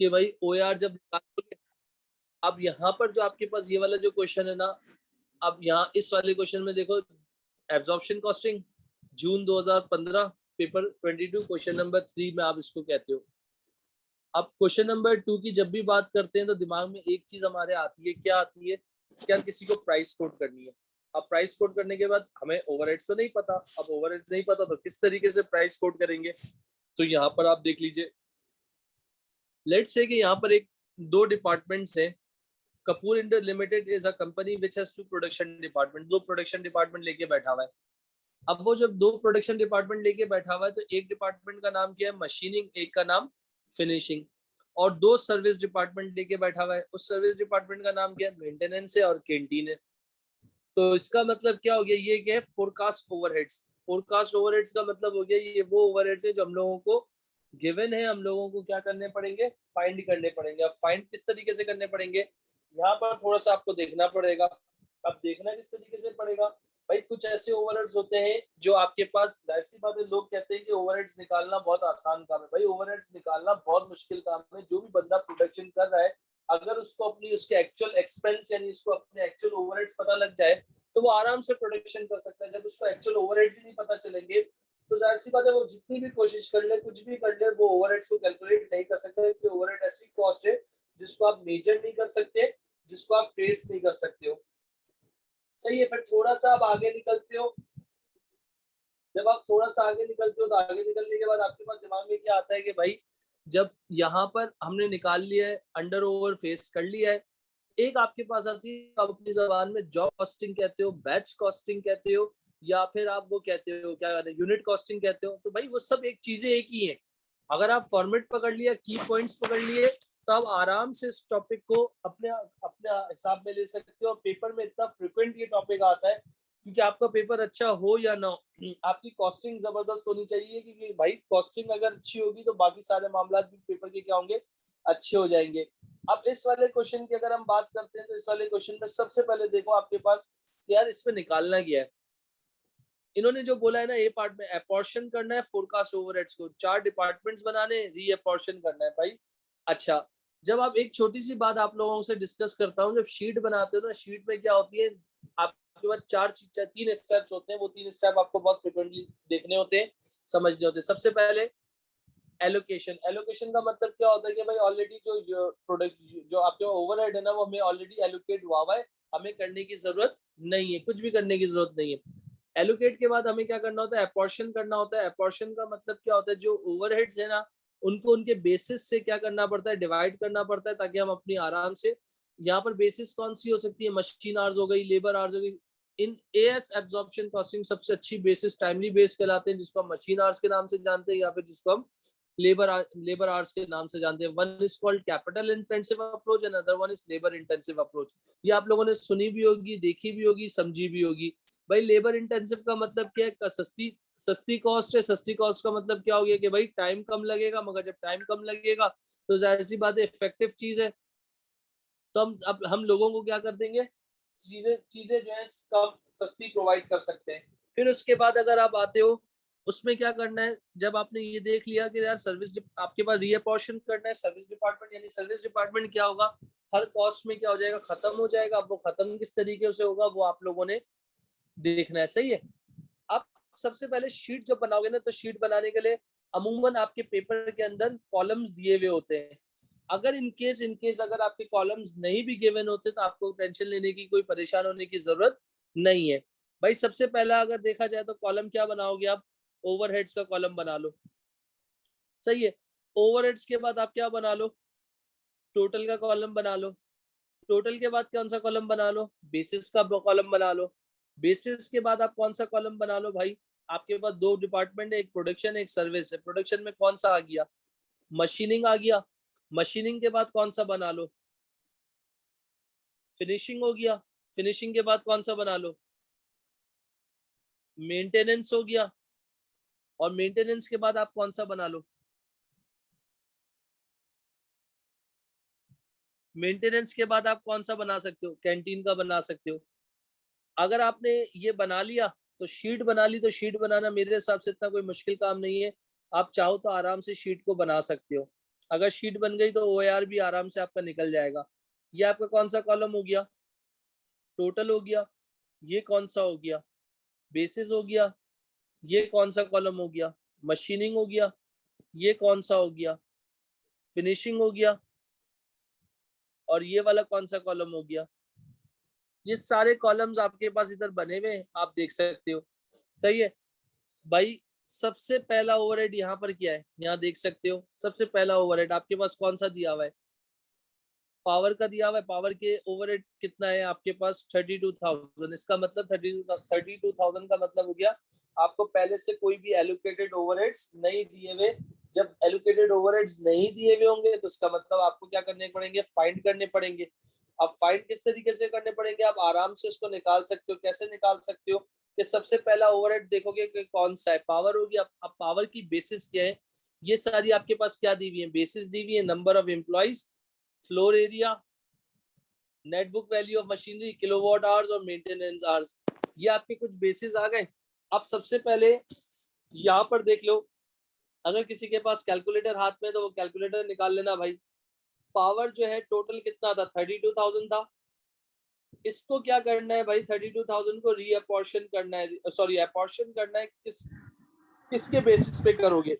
कि भाई OAR जब निकालोगे, अब यहाँ पर जो आपके पास ये वाला जो क्वेश्चन है ना, अब यहाँ इस वाले क्वेश्चन में देखो, एब्जॉर्प्शन कॉस्टिंग जून 2015 पेपर 22 क्वेश्चन नंबर 3 में आप इसको कहते हो। अब क्वेश्चन नंबर 2 की जब भी बात करते हैं तो दिमाग में एक चीज हमारे आती है, क्या आती है, क्या किसी को प्राइस कोट करनी है। अब प्राइस कोट करने के बाद हमें ओवरहेड्स तो नहीं पता, अब ओवरहेड्स नहीं पता तो किस तरीके से प्राइस कोट करेंगे। तो यहाँ पर आप देख लीजिए, लेट्स से कि यहाँ पर एक दो डिपार्टमेंट्स हैं। Kapoor India limited is a company which has two production department, दो प्रोडक्शन डिपार्टमेंट लेके बैठा हुआ है। अब वो जब दो प्रोडक्शन डिपार्टमेंट लेके बैठा हुआ है तो एक डिपार्टमेंट का नाम क्या है, मशीनिंग, एक का नाम फिनिशिंग, और दो सर्विस डिपार्टमेंट लेके बैठा हुआ है। उस सर्विस डिपार्टमेंट का नाम क्या है, मेंटेनेंस है और कैंटीन है। तो इसका मतलब क्या हो गया, ये क्या है, फोरकास्ट ओवरहेड्स। फोरकास्ट ओवरहेड्स का मतलब हो गया ये वो ओवरहेड्स है जो हम लोगों को गिवन है, हम लोगों को क्या करने पड़ेंगे, फाइंड करने पड़ेंगे। अब फाइंड किस तरीके से करने पड़ेंगे, यहाँ पर थोड़ा सा आपको देखना पड़ेगा। अब देखना किस तरीके से पड़ेगा भाई, कुछ ऐसे ओवरहेड्स होते हैं जो आपके पास, जाहिर सी बात है, लोग कहते हैं कि ओवरहेड्स निकालना बहुत आसान काम है। भाई ओवरहेड्स निकालना बहुत मुश्किल काम है। जो भी बंदा प्रोडक्शन कर रहा है, अगर उसको अपनी उसके एक्चुअल एक्सपेंस यानी उसको अपने एक्चुअल ओवरहेड्स पता लग जाए तो वो आराम से प्रोडक्शन कर सकता है। जब उसको एक्चुअल ओवरहेड्स ही नहीं पता चलेंगे तो जाहिर सी बात है वो जितनी भी कोशिश कर ले, कुछ भी कर ले, वो ओवरहेड्स को कैलकुलेट नहीं कर सकता, क्योंकि ओवरहेड ऐसी कॉस्ट है जिसको आप मेजर नहीं कर सकते, जिसको आप ट्रेस नहीं कर सकते हो। सही है। फिर थोड़ा सा आप आगे निकलते हो, जब आप थोड़ा सा आगे निकलते हो तो आगे निकलने के बाद आपके पास दिमाग में क्या आता है कि भाई जब यहाँ पर हमने निकाल लिया है, अंडर ओवर फेस कर लिया है, एक आपके पास आती है, आप अपनी जबान में जॉब कॉस्टिंग कहते हो, बैच कॉस्टिंग कहते हो, या फिर आप वो कहते हो क्या कहते हैं, यूनिट कॉस्टिंग कहते हो। तो भाई वो सब एक चीजें एक ही है। अगर आप फॉर्मेट पकड़ लिया, की पॉइंट्स पकड़ लिए, तो आप आराम से इस टॉपिक को अपने अपने हिसाब में ले सकते हो। पेपर में इतना फ्रिक्वेंट ये टॉपिक आता है क्योंकि आपका पेपर अच्छा हो या ना हो, आपकी कॉस्टिंग जबरदस्त होनी चाहिए, क्योंकि भाई कॉस्टिंग अगर अच्छी होगी तो बाकी सारे मामला भी पेपर के क्या होंगे, अच्छे हो जाएंगे। अब इस वाले क्वेश्चन की अगर हम बात करते हैं तो इस वाले क्वेश्चन में सबसे पहले देखो आपके पास यार इसमें निकालना क्या है। इन्होंने जो बोला है ना, ए पार्ट में अपॉर्शन करना है फोरकास्ट ओवरहेड्स को, चार डिपार्टमेंट्स बनाने, री अपॉर्शन करना है भाई। अच्छा, जब आप एक छोटी सी बात आप लोगों से डिस्कस करता हूँ, जब शीट बनाते हो ना, शीट में क्या होती है, आपके पास तीन स्टेप्स होते हैं। वो तीन स्टेप आपको बहुत फ्रिक्वेंटली देखने होते हैं, समझने होते हैं। सबसे पहले एलोकेशन। एलोकेशन का मतलब क्या होता है कि भाई ऑलरेडी जो प्रोडक्ट जो आपके ओवरहेड है ना, वो हमें ऑलरेडी एलोकेट हुआ है, हमें करने की जरूरत नहीं है, कुछ भी करने की जरूरत नहीं है। एलोकेट के बाद हमें क्या करना होता है, अपॉर्शन करना होता है। अपॉर्शन का मतलब क्या होता है, जो ओवरहेड्स है ना, उनको उनके बेसिस से क्या करना पड़ता है, डिवाइड करना पड़ता है, ताकि हम अपनी आराम से, यहाँ पर बेसिस कौन सी हो सकती है, मशीन आवर्स हो गई, लेबर आवर्स हो गई। इन एएस एब्जॉर्प्शन कॉस्टिंग सबसे अच्छी बेसिस टाइमली बेस कहलाते हैं, जिसको हम मशीन आवर्स के नाम से जानते हैं, या फिर जिसको हम लेबर आवर्स के नाम से जानते हैं। One is called capital intensive approach and other one is labour intensive approach. ये आप लोगों ने सुनी भी होगी, देखी भी होगी, समझी भी होगी। भाई लेबर इंटेंसिव का मतलब क्या है, सस्ती सस्ती कॉस्ट है। सस्ती कॉस्ट का मतलब क्या हो गया कि भाई टाइम कम लगेगा, मगर जब टाइम कम लगेगा तो जाहिर सी बात है इफेक्टिव चीज है, तो हम लोगों को क्या कर देंगे, चीजें चीजें जो है कम सस्ती प्रोवाइड कर सकते हैं। फिर उसके बाद अगर आप आते हो, उसमें क्या करना है, जब आपने ये देख लिया कि यार सर्विस आपके पास रीअपॉर्शन करना है, सर्विस डिपार्टमेंट, यानी सर्विस डिपार्टमेंट क्या होगा, हर कॉस्ट में क्या हो जाएगा, खत्म हो जाएगा। अब वो खत्म किस तरीके से होगा वो आप लोगों ने देखना है। सही है। आप सबसे पहले शीट जब बनाओगे ना, तो शीट बनाने के लिए अमूमन आपके पेपर के अंदर कॉलम्स दिए हुए होते हैं। अगर इनकेस अगर आपके कॉलम्स नहीं भी गिवन होते तो आपको टेंशन लेने की, कोई परेशान होने की जरूरत नहीं है। भाई सबसे पहला अगर देखा जाए तो कॉलम क्या बनाओगे आप, ओवरहेड्स का कॉलम बना लो। सही है। ओवरहेड्स के बाद आप क्या बना लो, टोटल का कॉलम बना लो। टोटल के बाद कौन सा कॉलम बना लो, बेसिस का कॉलम बना लो। बेसिस के बाद आप कौन सा कॉलम बना लो भाई, आपके पास दो डिपार्टमेंट है, एक प्रोडक्शन एक सर्विस है। प्रोडक्शन में कौन सा आ गया, मशीनिंग आ गया। मशीनिंग के बाद कौन सा बना लो, फिनिशिंग हो गया। फिनिशिंग के बाद कौन सा बना लो, मेंटेनेंस हो गया। और मेंटेनेंस के बाद आप कौन सा बना लो, मेंटेनेंस के बाद आप कौन सा बना सकते हो, कैंटीन का बना सकते हो। अगर आपने ये बना लिया तो शीट बना ली, तो शीट बनाना मेरे हिसाब से इतना कोई मुश्किल काम नहीं है। आप चाहो तो आराम से शीट को बना सकते हो। अगर शीट बन गई तो OAR भी आराम से आपका निकल जाएगा। ये आपका कौन सा कॉलम हो गया? टोटल हो गया। ये कौन सा हो गया? बेसिस हो गया। ये कौन सा कॉलम हो गया? मशीनिंग हो गया। ये कौन सा हो गया? फिनिशिंग हो गया। और ये वाला कौन सा कॉलम हो गया? ये सारे कॉलम्स आपके पास इधर बने हुए हैं, आप देख सकते हो। सही है भाई। सबसे पहला ओवरहेड यहाँ पर क्या है? यहाँ देख सकते हो सबसे पहला ओवरहेड आपके पास कौन सा दिया हुआ है? पावर का दिया हुआ है। पावर के ओवरहेड कितना है आपके पास? 32,000। इसका मतलब 32,000 का मतलब हो गया आपको पहले से कोई भी एलोकेटेड ओवरहेड्स नहीं दिए हुए। जब एलोकेटेड ओवरहेड्स नहीं दिए हुए होंगे तो इसका मतलब आपको क्या करने पड़ेंगे? फाइंड करने पड़ेंगे। अब फाइंड किस तरीके से करने पड़ेंगे? आप आराम से उसको निकाल सकते हो। कैसे निकाल सकते हो? कि सबसे पहला ओवरहेड देखोगे कि कौन सा है? पावर होगी। अब पावर की बेसिस क्या है? ये सारी आपके पास क्या दी हुई है? बेसिस दी हुई है। Number of employees, floor area, net book value of machinery, kilowatt hours और मेंटेनेंस आवर्स। ये आपके कुछ बेसिस आ गए। अब सबसे पहले यहाँ पर देख लो, अगर किसी के पास कैलकुलेटर हाथ में तो वो कैलकुलेटर निकाल लेना भाई। पावर जो है टोटल कितना था? 32,000 था। इसको क्या करना है भाई? 32,000 को रीअपोर्शन करना है, सॉरी अपोर्शन करना है। किसके बेसिस पे करोगे?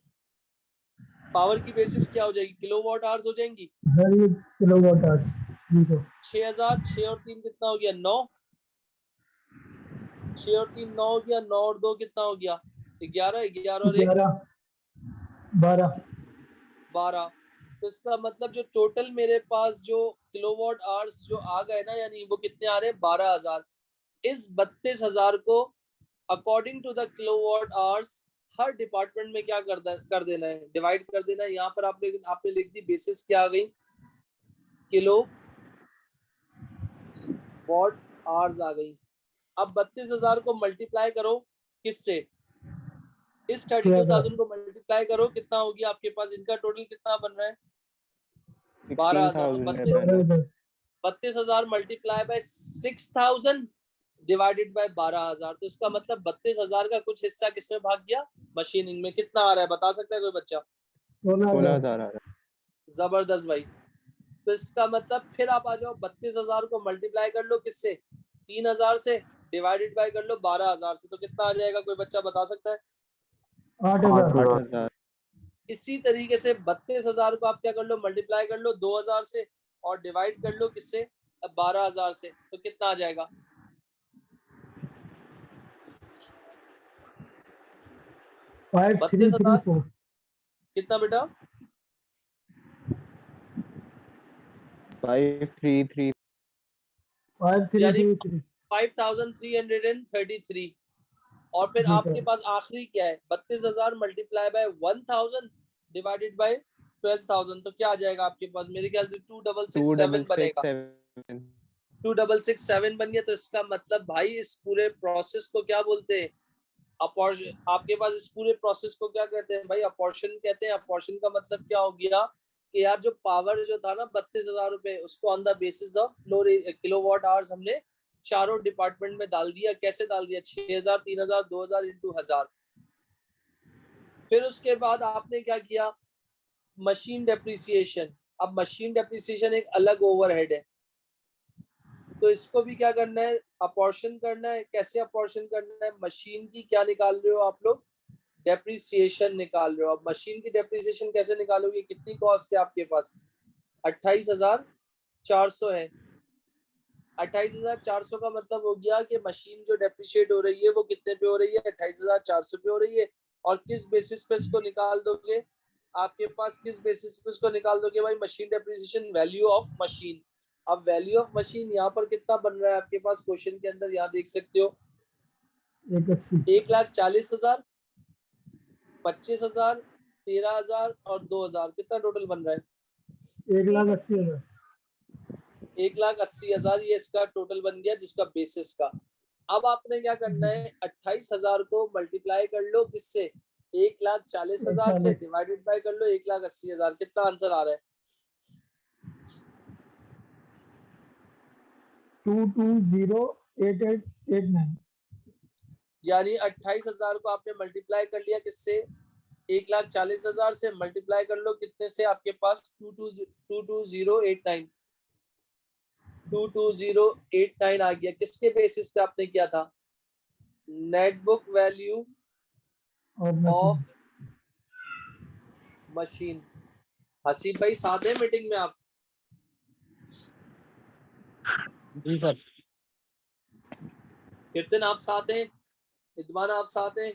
पावर की बेसिस क्या हो जाएगी? किलोवाट आवर्स हो जाएंगी। Kilowatt hours 6,000। 6 और 3 कितना हो गया? 9। 6 और 3 9 हो गया। 9 और 2 कितना हो गया? 11। 11 और 1 12 12। तो इसका मतलब जो टोटल मेरे पास जो किलोवाट आवर्स जो आ गए ना, यानी वो कितने आ रहे हैं? 12,000। इस 32,000 को according to the kilowatt hours हर डिपार्टमेंट में क्या कर देना है? डिवाइड कर देना है। यहाँ पर आपने लिख दी बेसिस क्या आ गई? किलो वॉट आवर्स आ गई। अब 32,000 को मल्टीप्लाई करो किससे? इस 32,000 को मल्टीप्लाई करो, कितना हो गया आपके पास? इनका टोटल कितना बन रहा है? 12,000। तो 32,000 मल्टीप्लाई बाय 6,000 डिवाइडेड बाय 12,000। तो इसका मतलब 32,000 का कुछ हिस्सा किसमें भाग गया? मशीनिंग में। कितना आ रहा है बता सकता है कोई बच्चा? 16,000 जबरदस्त भाई। तो इसका मतलब फिर आप आ जाओ, 32,000 को मल्टीप्लाई कर लो किससे? 3,000 से। डिवाइडेड बाय कर लो 12,000 से। तो कितना आ जाएगा कोई बच्चा बता सकता है? 8,000 इसी तरीके से 32,000 को आप क्या कर लो? मल्टीप्लाई कर लो 2,000 से और डिवाइड कर लो किससे? 12,000 से। तो कितना आ जाएगा? 32,000 कितना बेटा? 5,333 यानी 5,333। और फिर जी आपके सर। पास आखिरी क्या है? 32,000 मल्टीप्लाई बाय 1,000 डिवाइडेड बाय 12,000। तो क्या आ जाएगा आपके पास? मेरे ख्याल से 2,667 बनेगा। 2,667 2,667 बन गया। तो इसका मतलब भाई इस पूरे प्रोसेस को क्या बोलते हैं? आपके पास इस पूरे प्रोसेस को क्या कहते हैं भाई? अपॉर्शन कहते हैं। अपॉर्शन का मतलब क्या हो गया कि यार जो पावर जो था ना 32,000 रुपए, उसको on the basis of kilowatt hours हमने चारों डिपार्टमेंट में डाल दिया। कैसे डाल दिया? 6,000, 3,000, 2,000 इंटू 1,000। फिर उसके बाद आपने क्या किया? Machine depreciation. अब मशीन डेप्रिसिएशन एक अलग ओवरहेड है, तो इसको भी क्या करना है? अपॉर्शन करना है। कैसे अपॉर्शन करना है? मशीन की क्या निकाल रहे हो आप लोग? डेप्रिसिएशन निकाल रहे हो। अब मशीन की डेप्रिसिएशन कैसे निकालोगे? कितनी कॉस्ट है आपके पास? 28,400 है। 28,400 का मतलब हो गया कि मशीन जो डेप्रिशिएट हो रही है वो कितने पे हो रही है? 28,400 पे हो रही है। और किस बेसिस पे इसको निकाल दोगे? आपके पास किस बेसिस पे इसको निकाल दोगे भाई? Machine depreciation value of machine. अब वैल्यू ऑफ मशीन यहाँ पर कितना बन रहा है आपके पास क्वेश्चन के अंदर? यहाँ देख सकते हो 1,40,000, 25,000, 13,000 और 2,000। कितना टोटल बन रहा है? 1,80,000 1,80,000। ये इसका टोटल बन गया जिसका बेसिस का। अब आपने क्या करना है? 28,000 को मल्टीप्लाई कर लो किससे? 1,40,000 से। डिवाइडेड बाय कर लो 1,80,000। कितना आंसर आ रहा है? 2208889। यानी 28,000 को आपने मल्टीप्लाई कर लिया किससे? 1,40,000 से मल्टीप्लाई कर लो कितने से, आपके पास 22089 22089 आ गया। किसके बेसिस पे आपने किया था? Net book value of machine. Haseeb भाई साथ है मीटिंग में आप? जी सर। कीर्तन आप साथ हैं? इदमान आप साथ हैं?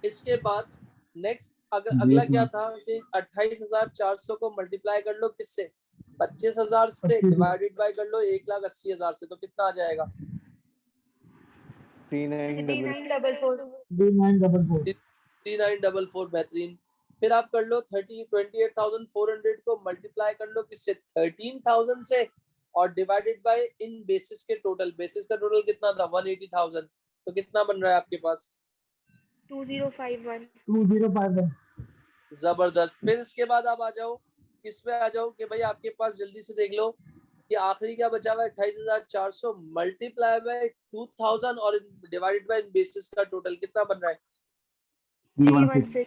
इसके बाद नेक्स्ट अगला क्या था कि 28,400 को मल्टीप्लाई कर लो किससे? 25,000 से, डिवाइडेड बाय कर लो 1,80,000 से, तो कितना आ जाएगा? 3944। बेहतरीन। फिर आप कर लो 28,400 को मल्टीप्लाई कर लो किससे? 13,000 से, और डिवाइडेड बाय इन बेसिस के टोटल। बेसिस का टोटल कितना था? 180,000। तो कितना बन रहा है आपके पास? 2051। जबरदस्त। फिर इसके बाद आप आ जाओ किस पे आ जाओ कि भाई आपके पास जल्दी से देख लो कि आखिरी क्या बचा हुआ है? 28,400 मल्टीप्लाई बाय 2000 और डिवाइडेड बाय बेसिस का टोटल कितना बन रहा है? 316।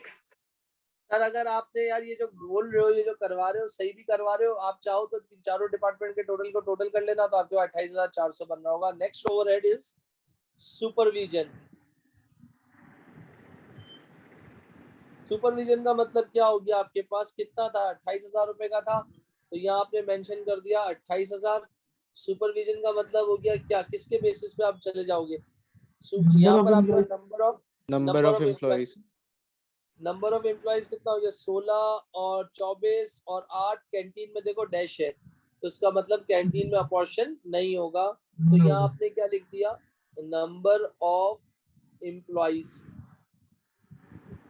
सर अगर आपने यार ये जो बोल रहे हो, ये जो करवा रहे हो, सही भी करवा रहे हो, आप चाहो तो चारों डिपार्टमेंट के टोटल को टोटल कर लेना, तो आपके 28,400 बन रहा होगा। Next overhead is supervision. Supervision का मतलब क्या हो गया? आपके पास कितना था? 28,000 रुपए का था, तो यहाँ आपने मेंशन कर दिया 28,000। सुपरविजन का मतलब हो गया क्या? किसके बेसिस पे आप चले जाओगे? यहाँ पर आपका number of employees. Number of employees कितना हो गया? 16 और 24 और 8। कैंटीन में देखो डैश है, तो इसका मतलब कैंटीन में अपॉर्शन नहीं होगा। तो यहाँ आपने क्या लिख दिया? Number of employees.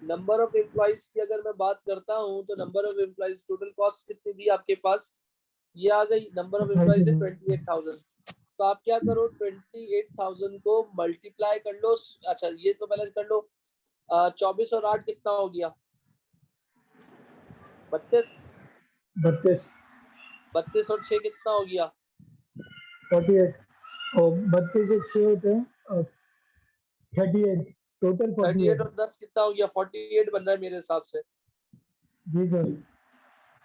Number of employees की अगर मैं बात करता हूँ तो number of employees total cost कितनी दी आपके पास? ये आ गई। नंबर ऑफ एम्प्लॉइज है 28,000। तो आप क्या करो? 28,000 को मल्टीप्लाई कर लो। अच्छा ये तो पहले कर लो। 24 और 8 कितना हो गया? 32। 32 और 6 कितना हो गया? 48। और 32 से 6 होते हैं 38। टोटल 38 और 10 कितना हो गया? 48 बन रहा है मेरे हिसाब से। जी सर।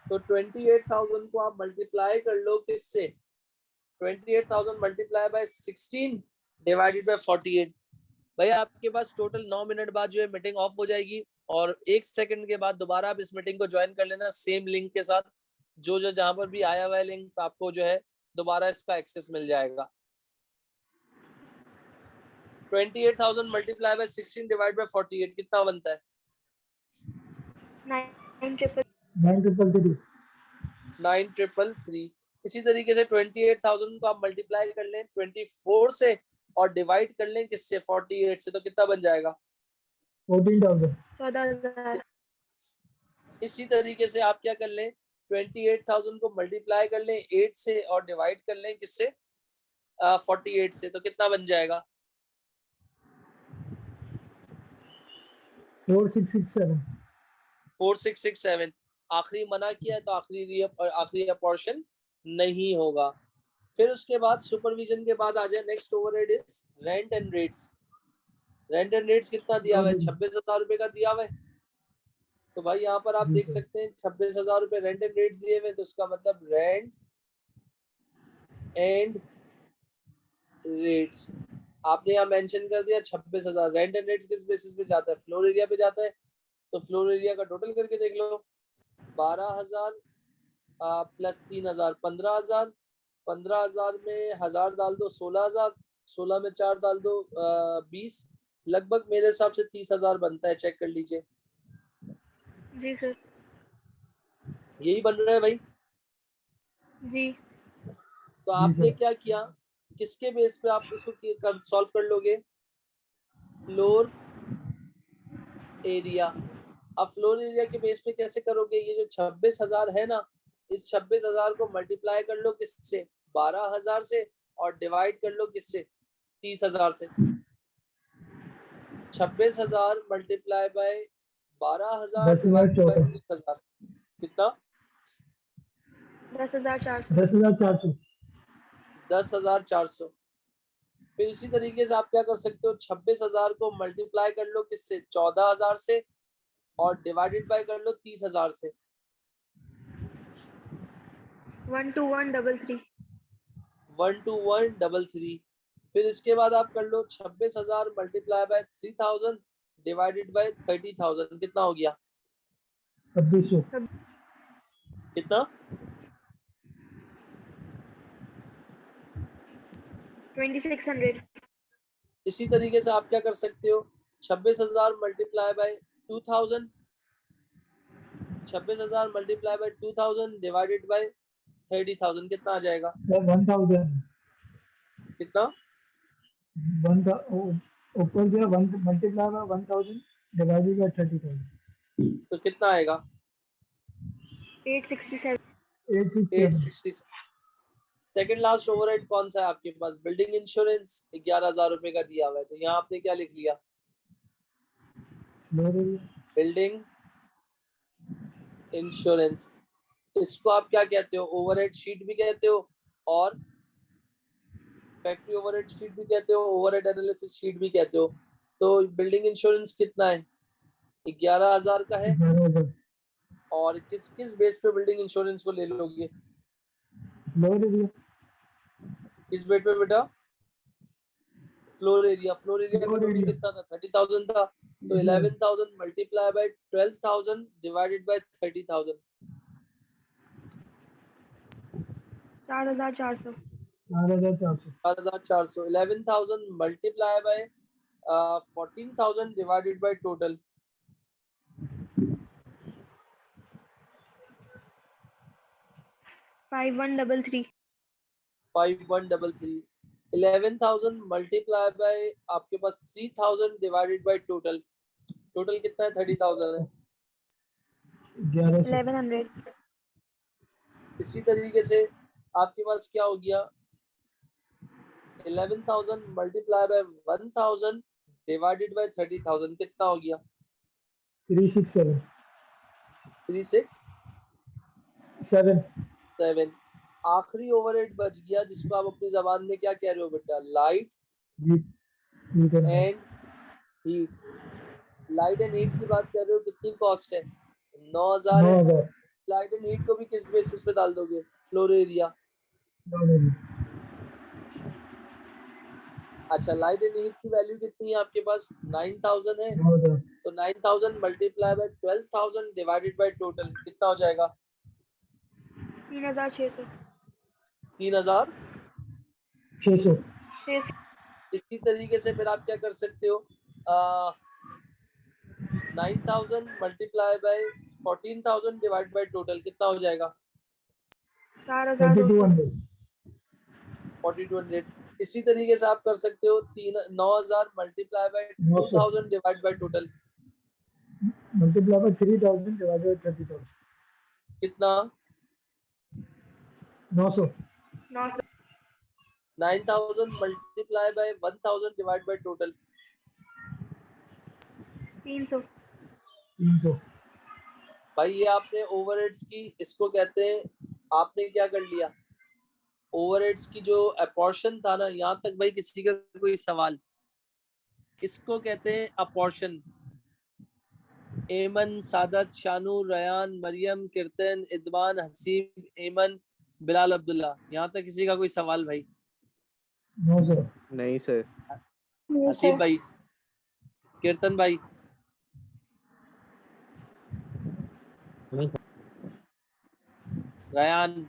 तो 28,000 को आप मल्टीप्लाई कर लो किससे? 28,000 मल्टीप्लाई बाय 16 डिवाइडेड बाय 48। भाई आपके पास टोटल 9 मिनट बाद जो है मीटिंग ऑफ हो जाएगी, और 1 सेकंड के बाद दोबारा आप इस मीटिंग को ज्वाइन कर लेना सेम लिंक के साथ। जो जहां पर भी आया हुआ है लिंक, तो आपको जो है दोबारा इसका एक्सेस मिल जाएगा। 28,000 मल्टीप्लाई बाय 16 डिवाइड बाय 48 कितना बनता है? 9,333। इसी तरीके से 28,000 को आप मल्टीप्लाई कर लें 24 से और डिवाइड कर लें किससे? 48 से, तो कितना बन जाएगा? 14,000। इसी तरीके से आप क्या कर लें? 28,000 को मल्टीप्लाई कर लें 8 से और डिवाइड कर लें किससे? 48 से, तो कितना बन जाएगा? 4667। 4667। आखिरी मना किया है तो आखिरी अपॉर्शन नहीं होगा। फिर उसके बाद सुपरविजन के बाद आ जाए next overhead is rent and rates. Rent and rates कितना दिया हुआ है? 26,000 रुपए का दिया हुआ है। तो भाई यहाँ पर आप देख सकते हैं 26,000 रुपए रेंट एंड रेट्स दिए हुए, तो उसका मतलब रेंट एंड रेट्स आपने यहाँ मेंशन कर दिया 26,000। रेंट एंड रेट्स किस बेसिस पे जाता है? फ्लोर एरिया पे जाता है। तो फ्लोर एरिया का टोटल करके देख लो। 12,000 प्लस 3,000 15,000। 15,000 में 1,000 डाल दो 16,000। 16 में 4 डाल दो 20। लगभग मेरे हिसाब से 30,000 बनता है। चेक कर लीजिए। जी सर। यही बन रहा है भाई जी। तो आपने क्या किया? किसके बेस पे आप इसको सॉल्व कर लोगे? Floor area. अब फ्लोर एरिया के बेस पे कैसे करोगे? ये जो 26,000 है ना, इस 26,000 को मल्टीप्लाई कर लो किससे? 12,000 से, और डिवाइड कर लो किससे? 30,000 से। 26,000 मल्टीप्लाई बाय 12,000 डिवाइड बाय 30,000 कितना? 10,400। 10,400। फिर इसी तरीके से आप क्या कर सकते हो? 26,000 को मल्टीप्लाई कर लो किससे? 14,000 से, और डिवाइडेड बाय कर लो 30,000 से। 12133 12133। फिर इसके बाद आप कर लो 26,000 मल्टीप्लाई बाय 3000 डिवाइडेड बाय 30,000। कितना हो गया? 2600। कितना? 2600 इसी तरीके से आप क्या कर सकते हो, 26,000 multiply by 2000, 26,000 multiply by 2000 divided by 30,000। कितना आ जाएगा? 1000। कितना? ऊपर दिया 1 मल्टीप्लाई बाय 1000 डिवाइडेड बाय 30,000। तो कितना आएगा? 867 867। 860। सेकंड लास्ट ओवरहेड कौन सा है आपके पास? बिल्डिंग इंश्योरेंस 11,000 रुपए का दिया हुआ है, तो यहाँ आपने क्या लिख लिया? Building insurance. इसको आप क्या कहते हो? ओवरहेड शीट भी कहते हो और फैक्ट्री ओवरहेड शीट भी कहते हो, ओवरहेड एनालिसिस शीट भी कहते हो। तो बिल्डिंग इंश्योरेंस कितना है? 11,000 का है। 11,000। और किस किस बेस पे बिल्डिंग इंश्योरेंस को ले लोगे? Floor area. किस बेस पे बेटा? Floor area. फ्लोर एरिया का फ्लोर टोटल एरिया। कितना था? 30,000 था। तो 11,000 multiply by 12,000 divided by 30,000। 4400 4400। 4,400। 11,000 multiply by 14,000 divided by total. 5133 5133। 11,000 multiply by आपके पास 3,000 डिवाइडेड बाय टोटल। टोटल कितना है? 30,000 है। 1100। 1100 इसी तरीके से आपके पास क्या हो गया? 11,000 मल्टीप्लाई बाय 1,000 डिवाइडेड बाय 30,000। कितना हो गया? 367। 367। आखिरी ओवरहेड बच गया जिसको आप अपनी जबान में क्या कह रहे हो बेटा? Light and heat. Light and heat की बात कर रहे हो, कितनी कॉस्ट है? 9,000 है। 9,000। लाइट एंड हीट को भी किस बेसिस पे डाल दोगे? Floor area. अच्छा, लाइट एंड हीट की वैल्यू कितनी है आपके पास? 9,000 है। 9,000। तो 9,000 multiply by 12,000 divided by total. कितना हो जाएगा? 3600 3,600। इसी तरीके से फिर आप क्या कर सकते हो? 9,000 multiply by 14,000 divide by total. कितना हो जाएगा? 4200 4200। इसी तरीके से आप कर सकते हो 9,000 multiply by 2,000 divide by total. Multiply bye 3,000 divided by 30,000। कितना? 900। 9,000 multiply by 1,000 divide by total. 300 भाई ये आपने ओवरहेड्स की, इसको कहते हैं, आपने क्या कर लिया? ओवरहेड्स की जो अपॉर्शन था ना, यहाँ तक भाई किसी का कोई सवाल? इसको कहते हैं अपॉर्शन। एमन, सादत, शानू, रयान, मरियम, कीर्तन, इदमान, हसीब, एमन, बिलाल, अब्दुल्ला। यहाँ तक किसी का कोई सवाल भाई? 900। नहीं सर। हसीब भाई, कीर्तन भाई, रयान,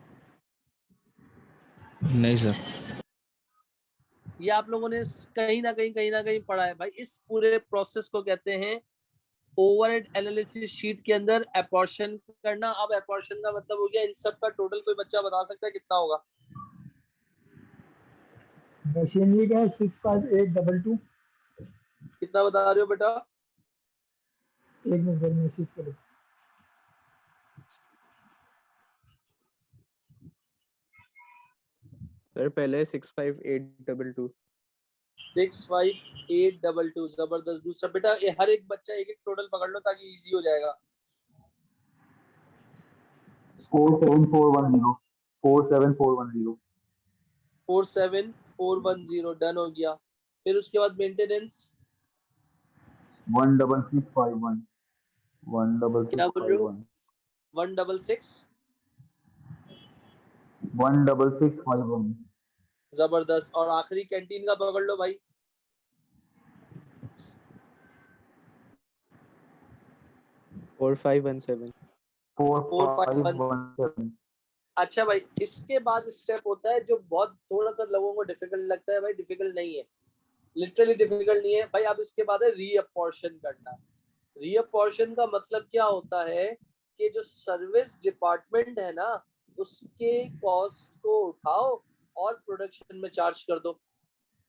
नहीं सर। ये आप लोगों ने कहीं ना कहीं पढ़ा है भाई। इस पूरे प्रोसेस को कहते हैं ओवरहेड एनालिसिस शीट के अंदर अपॉर्शन करना। अब अपॉर्शन का मतलब हो गया इन सब का टोटल। कोई बच्चा बता सकता है कितना होगा? मशीनरी का 65822। कितना बता रहे हो बेटा? एक मिनट सर, मैसेज करो। सर पहले 65822। 65822। जबरदस्त। दूसरा बेटा, हर एक बच्चा एक एक टोटल पकड़ लो ताकि इजी हो जाएगा। 47410। 47410। 47410 डन हो गया। फिर उसके बाद मेंटेनेंस 16651। क्या बोल रहे हो? 166 16651 जबरदस्त। और आखिरी कैंटीन का पकड़ लो भाई। 4517 4517 अच्छा भाई, इसके बाद स्टेप होता है जो बहुत थोड़ा सा लोगों को डिफिकल्ट लगता है। भाई डिफिकल्ट नहीं है, लिटरली डिफिकल्ट नहीं है भाई। अब इसके बाद है रीअपॉर्शन करना। रीअपॉर्शन का मतलब क्या होता है कि जो सर्विस डिपार्टमेंट है ना, उसके कॉस्ट को उठाओ और प्रोडक्शन में चार्ज कर दो।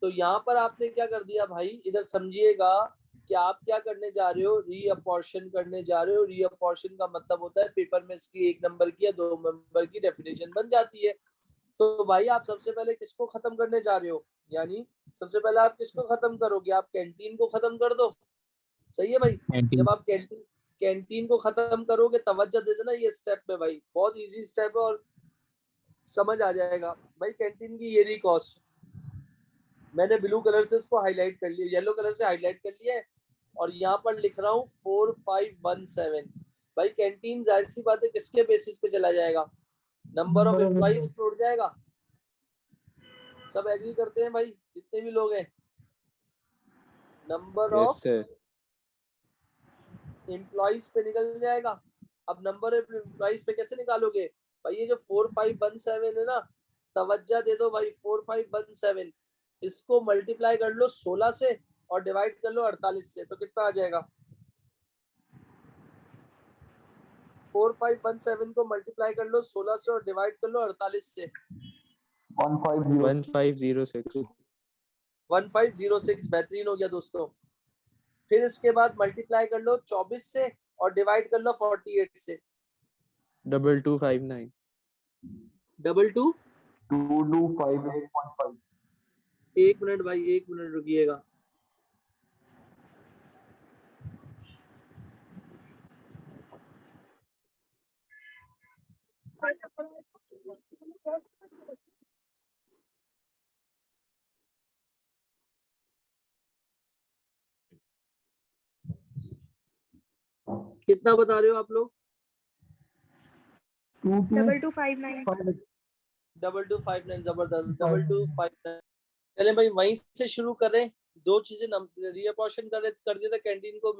तो यहाँ पर आपने क्या कर दिया भाई, इधर समझिएगा कि आप क्या करने जा रहे हो, रीअपॉर्शन करने जा रहे हो। रीअपॉर्शन का मतलब होता है पेपर में इसकी 1 नंबर की या 2 नंबर की डेफिनेशन बन जाती है। तो भाई आप सबसे पहले किसको खत्म करने जा रहे हो, यानी सबसे पहले आप किसको खत्म करोगे, आप कैंटीन को खत्म कर दो। सही है भाई। जब आप कैंटीन को खत्म करोगे, तवज्जो दे देना ये स्टेप में भाई, बहुत इजी स्टेप है और समझ आ जाएगा। भाई कैंटीन की ये रही कॉस्ट, मैंने ब्लू कलर से इसको हाईलाइट कर लिया, येलो कलर से हाईलाइट कर लिया है और यहाँ पर लिख रहा हूँ 4517। भाई कैंटीन जाहिर सी बात है किसके बेसिस पे चला जाएगा, नंबर ऑफ एम्प्लॉइज पे उठ जाएगा। सब एग्री करते हैं भाई, जितने भी लोग हैं। Number yes of sir employees पे निकल जाएगा। अब नंबर ऑफ एम्प्लॉइज पे कैसे निकालोगे भाई, ये जो 4517 है ना, तवज्जो दे दो भाई। 4517 इसको मल्टीप्लाई कर लो 16 से और डिवाइड कर लो 48 से, तो कितना आ जाएगा। 4517 को मल्टीप्लाई कर लो 16 से और डिवाइड कर लो 48 से। 1506 1506 बेहतरीन हो गया दोस्तों। फिर इसके बाद मल्टीप्लाई कर लो 24 से और डिवाइड कर लो 48 से। 2259 22 2258.5 एक मिनट भाई, एक मिनट रुकिएगा। कितना बता रहे हो आप लोग? 2259 2259 जबरदस्त। 2259 चले भाई वहीं से शुरू करें। दो चीजें रीअपॉर्शन कर दिया था, कैंटीन को,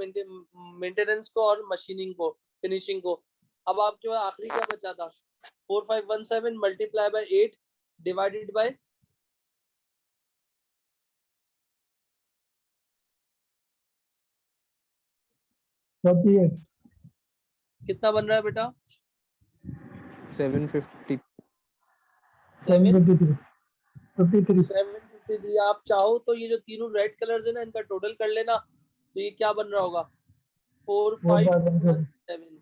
मेंटेनेंस को और मशीनिंग को, फिनिशिंग को। अब आपके पास आखिरी क्या बचा था, 4517 मल्टीप्लाई बाय 8 डिवाइडेड बाय 48 कितना बन रहा है बेटा? 750 753 53 753। आप चाहो तो ये जो तीनों रेड कलर्स है ना, इनका टोटल कर लेना, तो ये क्या बन रहा होगा, 4517।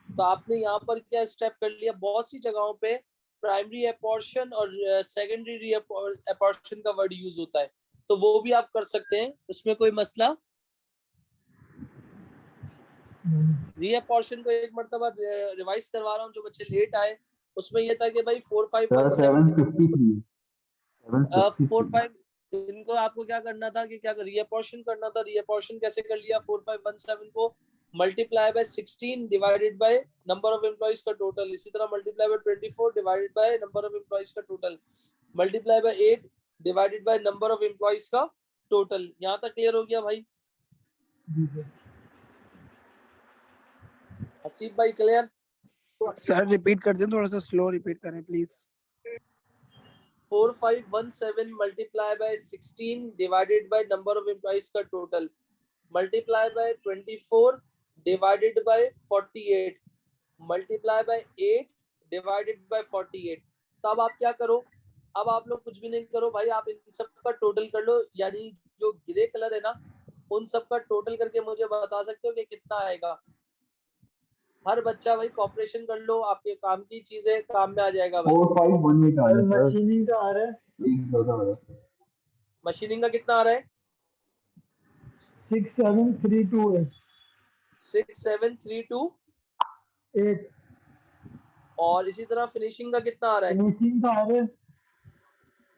तो आपने यहाँ पर क्या स्टेप कर लिया, बहुत सी जगहों पे प्राइमरी अपॉर्शन और सेकेंडरी अपॉर्शन का वर्ड यूज होता है, तो वो भी आप कर सकते हैं, उसमें कोई मसला। रीअपॉर्शन को एक मरतबा रिवाइज करवा रहा हूँ, जो बच्चे लेट आए उसमें यह था कि भाई 753 45 इनको आपको क्या करना था कि क्या रीअपॉर्शन करना था। रीअपॉर्शन कैसे कर लिया, 4517 को multiply by 16 divided by number of employees का टोटल, इसी तरह multiply by 24 divided by number of employees का total, multiply by 8 divided by number of employees का टोटल। यहाँ तक क्लियर हो गया भाई? हसीब भाई क्लियर? सर रिपीट कर दें, थोड़ा सा स्लो रिपीट करें please. 4517 multiply by 16 divided by number of employees का total, multiply by 24 divided by 48, multiply by 8 divided by 48। तो अब आप क्या करो, अब आप लोग कुछ भी नहीं करो भाई, आप इन सब का टोटल कर लो, यानी जो ग्रे कलर है ना, उन सब का टोटल करके मुझे बता सकते हो कि कितना आएगा। हर बच्चा भाई कॉपरेशन कर लो, आपके काम की चीज है, काम में आ जाएगा भाई। 4518 आ रहा है सर। मशीनिंग का आ रहा है एक ज़्यादा आ रहा है। मशीनिंग का कितना आ रहा है? 67328 67328 और इसी तरह फिनिशिंग का कितना आ रहा है? फिनिशिंग का आ रहा है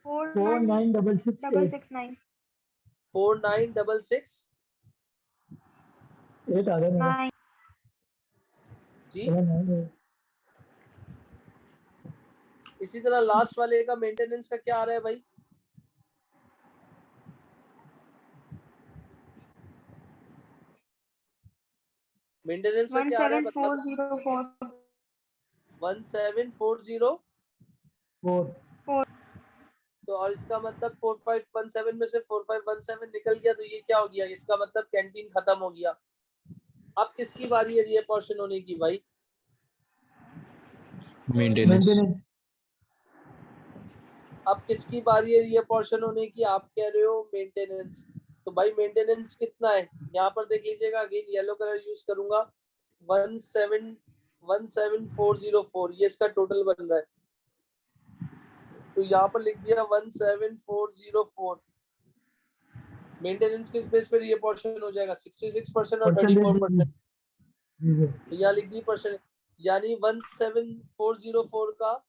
49669 4966 8 आ रहा है मेरा 9 जी 798. इसी तरह लास्ट वाले का मेंटेनेंस का क्या आ रहा है भाई? मेंटेनेंस का क्या आ रहा है बताओ? 17404. 17404। 4. तो और इसका मतलब 4517 में से 4517 निकल गया, तो ये क्या हो गया? इसका मतलब कैंटीन खत्म हो गया। अब किसकी बारी है ये पोर्शन होने की भाई? Maintenance. अब किसकी बारी है ये पोर्शन होने की? आप कह रहे हो मेंटेनेंस। तो भाई मेंटेनेंस कितना है यहाँ पर देख लीजिएगा, अगेन येलो कलर यूज करूंगा। 17404 ये इसका टोटल बन रहा है, तो यहाँ पर लिख दिया 17404। मेंटेनेंस किस बेस पर ये पोर्शन हो जाएगा? 66% और 34%। जी सर. तो यहाँ लिख दी परसेंट, यानी 17404 का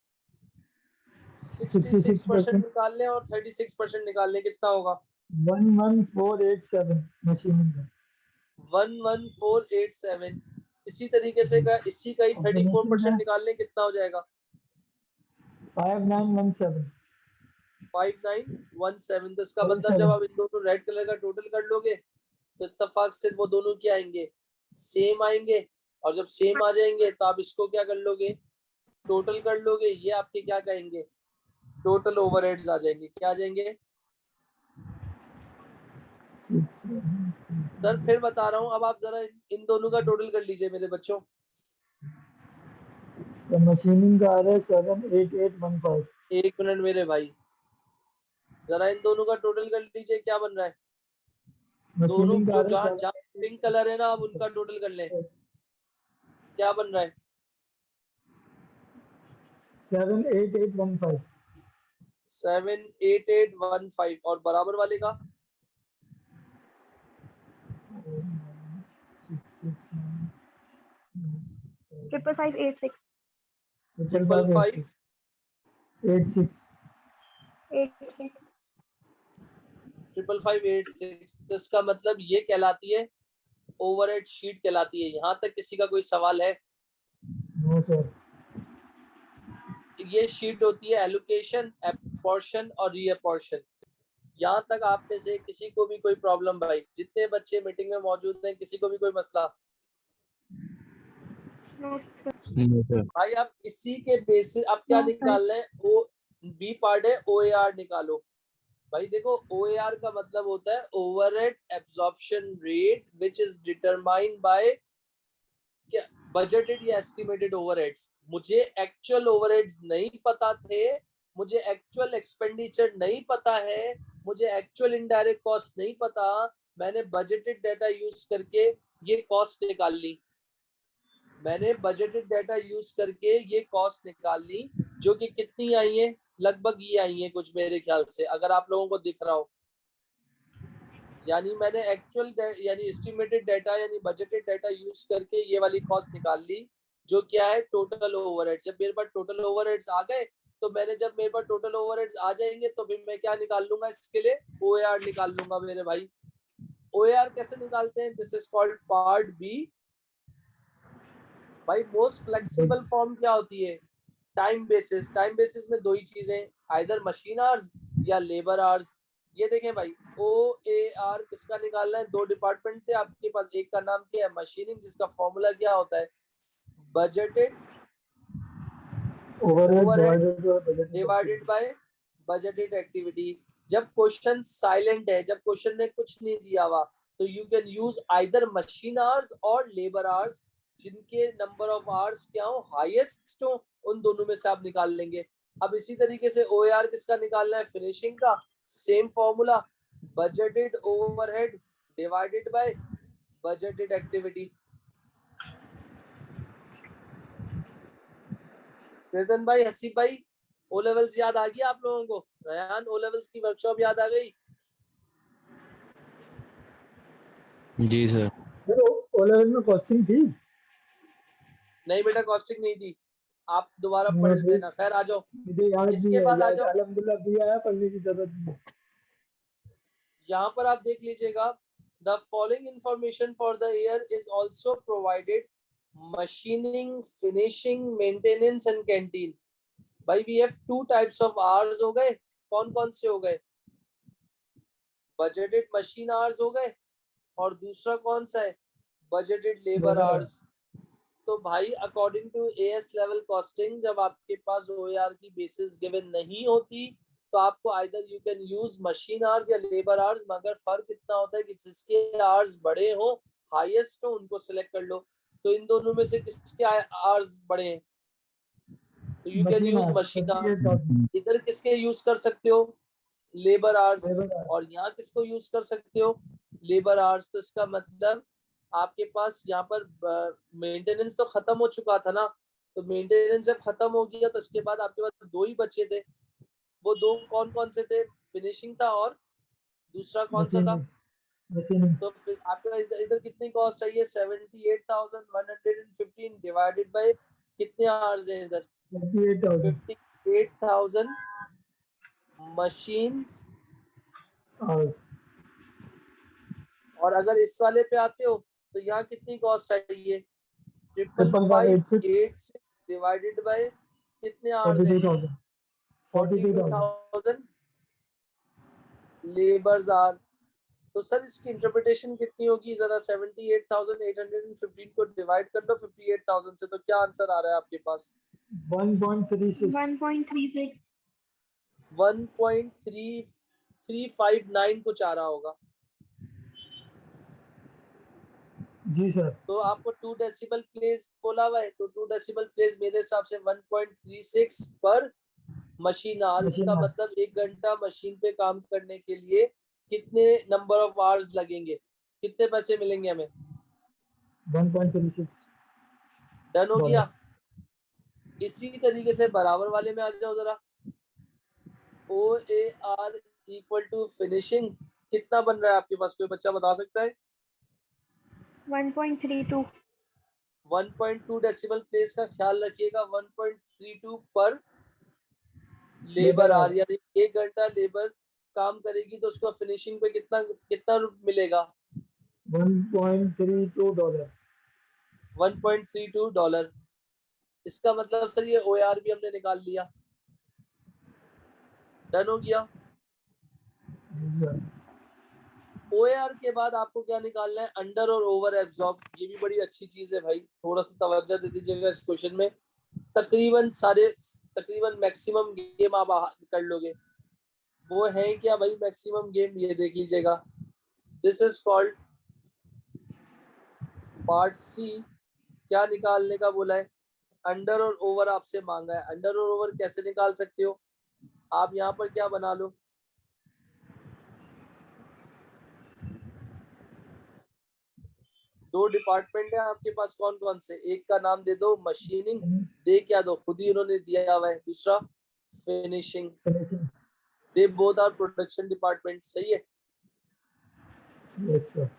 66% निकाल लें और 36% निकाल लें, कितना होगा? 11487 मशीनिंग का. 11487। इसी तरीके से का इसी का ही 34% निकाल लें, कितना हो जाएगा? 5917. 5917। तो इसका मतलब जब आप इन दोनों रेड कलर का टोटल कर लोगे तो इत्तेफाक से वो दोनों क्या आएंगे? सेम आएंगे। और जब सेम आ जाएंगे तो आप इसको क्या कर लोगे? टोटल कर लोगे। ये आपके क्या कहेंगे? टोटल ओवरहेड्स आ जाएंगे। क्या आ जाएंगे सर? फिर बता रहा हूँ, अब आप जरा इन दोनों का टोटल कर लीजिए मेरे बच्चों। तो मशीनिंग का आ रहा है 78815. एक मिनट मेरे भाई, जरा इन दोनों का टोटल कर लीजिए, क्या बन रहा है? दोनों मशीनिंग का जो आ रहा है जहाँ पिंक कलर है ना, आप उनका टोटल कर लें, क्या बन रहा है? 78815. 78815। और बराबर वाले का? 55586. 55586। 86. 86. 55586। तो इसका मतलब ये कहलाती है ओवरहेड शीट कहलाती है। यहाँ तक किसी का कोई सवाल है? No sir. ये शीट होती है एलोकेशन, अपॉर्शन और रीअपॉर्शन। यहाँ तक आप में से किसी को भी कोई प्रॉब्लम भाई? जितने बच्चे मीटिंग में मौजूद हैं, किसी को भी कोई मसला? No, sir. भाई आप इसी के बेसिस अब क्या No, sir. निकालना है? ओ बी पार्ट है OAR निकालो। भाई देखो OAR का मतलब होता है overhead absorption rate which is determined by budgeted या एस्टिमेटेड ओवरहेड्स। मुझे एक्चुअल ओवरहेड्स नहीं पता थे, मुझे एक्चुअल एक्सपेंडिचर नहीं पता है, मुझे एक्चुअल इनडायरेक्ट कॉस्ट नहीं पता, मैंने बजटेड डाटा यूज करके ये कॉस्ट निकाल ली। मैंने बजटेड डाटा यूज करके ये कॉस्ट निकाल ली, जो कि कितनी आई है? लगभग ये आई है कुछ मेरे ख्याल से, अगर आप लोगों को दिख रहा हो। यानी मैंने एक्चुअल यानी एस्टिमेटेड डाटा यानी बजटेड डाटा यूज करके ये वाली कॉस्ट निकाल ली, जो क्या है? Total overheads. जब मेरे पास टोटल ओवरहेड्स आ गए तो जब मेरे पास टोटल ओवरहेड्स आ जाएंगे तो फिर मैं क्या निकाल लूंगा? इसके लिए OAR निकाल लूंगा मेरे भाई। OAR कैसे निकालते हैं? This is called part B. भाई मोस्ट फ्लेक्सिबल फॉर्म क्या होती है? Time basis. टाइम बेसिस में दो ही चीजें, आइदर मशीन आवर्स या लेबर आवर्स। ये देखें भाई, OAR किसका निकालना है? दो डिपार्टमेंट थे आपके पास, एक का नाम क्या है? मशीनिंग, जिसका फॉर्मूला क्या होता है? Budgeted overhead divided by budgeted activity. जब क्वेश्चन साइलेंट है, जब क्वेश्चन में कुछ नहीं दिया हुआ, तो you can use either machine hours और लेबर आवर्स, जिनके नंबर ऑफ आवर्स क्या हो? हाईएस्ट हो, उन दोनों में से आप निकाल लेंगे। अब इसी तरीके से OAR किसका निकालना है? फिनिशिंग का। Same formula, budgeted overhead divided by budgeted activity. कीर्तन भाई, हसीब भाई, O लेवल्स याद आ गया आप लोगों को? रयान, O लेवल्स की वर्कशॉप याद आ गई? जी सर। ओ लेवल में कॉस्टिंग थी? नहीं बेटा, कॉस्टिंग नहीं थी, आप दोबारा नहीं, पढ़ नहीं। लेना। खैर आ जाओ, मुझे याद भी इसके है, बाद आ याद जाओ। अल्हम्दुलिल्लाह भी आया, पढ़ने की जरूरत नहीं. यहाँ पर आप देख लीजिएगा, the following information for the year is also provided machining, finishing, maintenance and canteen. भाई we have 2 types of hours हो गए। कौन कौन से हो गए? बजटेड मशीन आवर्स हो गए, और दूसरा कौन सा है? Budgeted labour Labor hours. तो भाई according to AS level costing, जब आपके पास ओएआर की बेसिस गिवन नहीं होती तो आपको either you can use machine hours या लेबर आवर्स, मगर फर्क इतना होता है कि जिसके आवर्स बड़े हो, हाईएस्ट हो, उनको सिलेक्ट कर लो। तो इन दोनों में से किसके आवर्स बड़े हैं? तो you can machine use hours, machine hours. 38,000. इधर किसके यूज कर सकते हो? Labour hours. Labor hours. और यहाँ किसको यूज कर सकते हो? Labour hours. तो इसका मतलब आपके पास यहाँ पर मेंटेनेंस तो खत्म हो चुका था ना, तो मेंटेनेंस जब खत्म हो गया तो इसके बाद आपके पास 2 ही बचे थे। वो 2 कौन कौन से थे? फिनिशिंग था और दूसरा कौन सा था? Machining. तो फिर आपका इधर इधर कितनी कॉस्ट आई है? 78,115 डिवाइडेड बाय कितने आवर्स हैं इधर? 38,000 58,000 मशीन्स। hours. और अगर इस वाले पे आते हो तो यहाँ कितनी कॉस्ट आई है? 55586 डिवाइडेड बाय कितने आवर्स हैं? 42,000. 42,000. 42,000 लेबर्स आर। तो सर इसकी इंटरप्रिटेशन कितनी होगी? जरा 78,815 को डिवाइड कर दो 58,000 से, तो क्या आंसर आ रहा है आपके पास? 1.36. 1.36. 1.3359 कुछ आ रहा होगा। जी सर. तो आपको 2 डेसिबल प्लेस बोला हुआ है, तो 2 डेसिबल प्लेस मेरे हिसाब से 1.36 पर मशीन आवर। Machine इसका hours. मतलब 1 घंटा मशीन पे काम करने के लिए कितने नंबर ऑफ आवर्स लगेंगे, कितने पैसे मिलेंगे हमें? 1.36. डन हो गया। डॉलर. इसी तरीके से बराबर वाले में आ जाओ जरा। O A R equal to finishing कितना बन रहा है आपके पास? कोई बच्चा बता सकता है? 1.32. 1.2 डेसिबल प्लेस का ख्याल रखिएगा। 1.32 पर लेबर Labor आवर, hour. यानी 1 घंटा लेबर काम करेगी तो उसको फिनिशिंग पे कितना कितना मिलेगा? 1.32 डॉलर. 1.32 डॉलर। इसका मतलब सर ये ओआर भी हमने निकाल लिया। डन हो गया। जी सर. ओआर के बाद आपको क्या निकालना है? अंडर और ओवर एब्जॉर्ब। ये भी बड़ी अच्छी चीज है भाई, थोड़ा सा तवज्जो दे दीजिएगा इस क्वेश्चन में। तकरीबन मैक्सिमम गेम आप कर लोगे। वो है क्या भाई मैक्सिमम गेम? ये देख लीजिएगा। This is called part C. क्या निकालने का बोला है? अंडर और ओवर आपसे मांगा है। अंडर और ओवर कैसे निकाल सकते हो? आप यहाँ पर क्या बना लो, दो डिपार्टमेंट है आपके पास, कौन कौन से? एक का नाम दे दो मशीनिंग, दे क्या दो, खुद ही उन्होंने दिया हुआ है। दूसरा finishing. Finishing. They both are production department. सही है। Yes sir.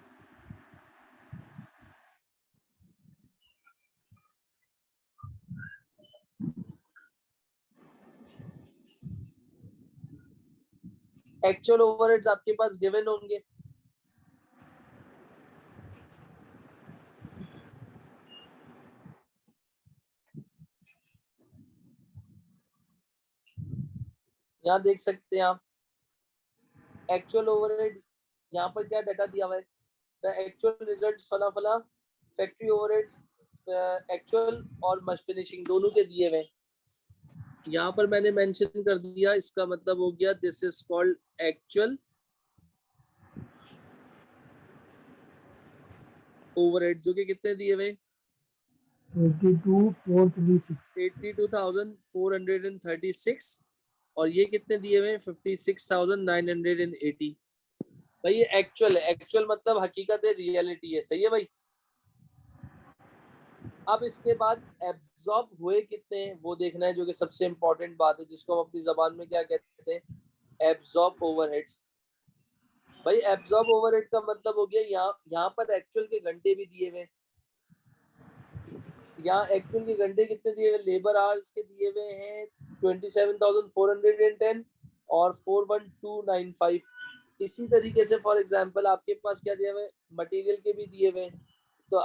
एक्चुअल ओवरहेड्स आपके पास गिवन होंगे। यहाँ देख सकते हैं आप एक्चुअल ओवरहेड। यहाँ पर क्या डाटा दिया हुआ है? द एक्चुअल रिजल्ट्स फला फला फैक्ट्री ओवरहेड्स एक्चुअल और फिनिशिंग दोनों के दिए हुए। यहाँ पर मैंने मेंशन कर दिया, इसका मतलब हो गया this is called actual overhead, जो कि कितने दिए हुए? 82,436. 82,436। और ये कितने दिए हुए? 56,980। भाई ये एक्चुअल है। एक्चुअल मतलब हकीकत है, रियलिटी है। सही है भाई। अब इसके बाद एब्जॉर्ब हुए कितने हैं वो देखना है, जो कि सबसे इंपॉर्टेंट बात है, जिसको हम अपनी जबान में क्या कहते हैं? Absorb overheads. भाई एब्जॉर्ब ओवरहेड का मतलब हो गया यहाँ पर एक्चुअल के घंटे भी दिए हुए। यहाँ एक्चुअल के घंटे कितने दिए हुए? लेबर आवर्स के दिए हुए हैं 27,410 और 41295। इसी तरीके से फॉर एग्जांपल आपके पास क्या दिया हुआ है? मटेरियल के भी दिए हुए हैं। तो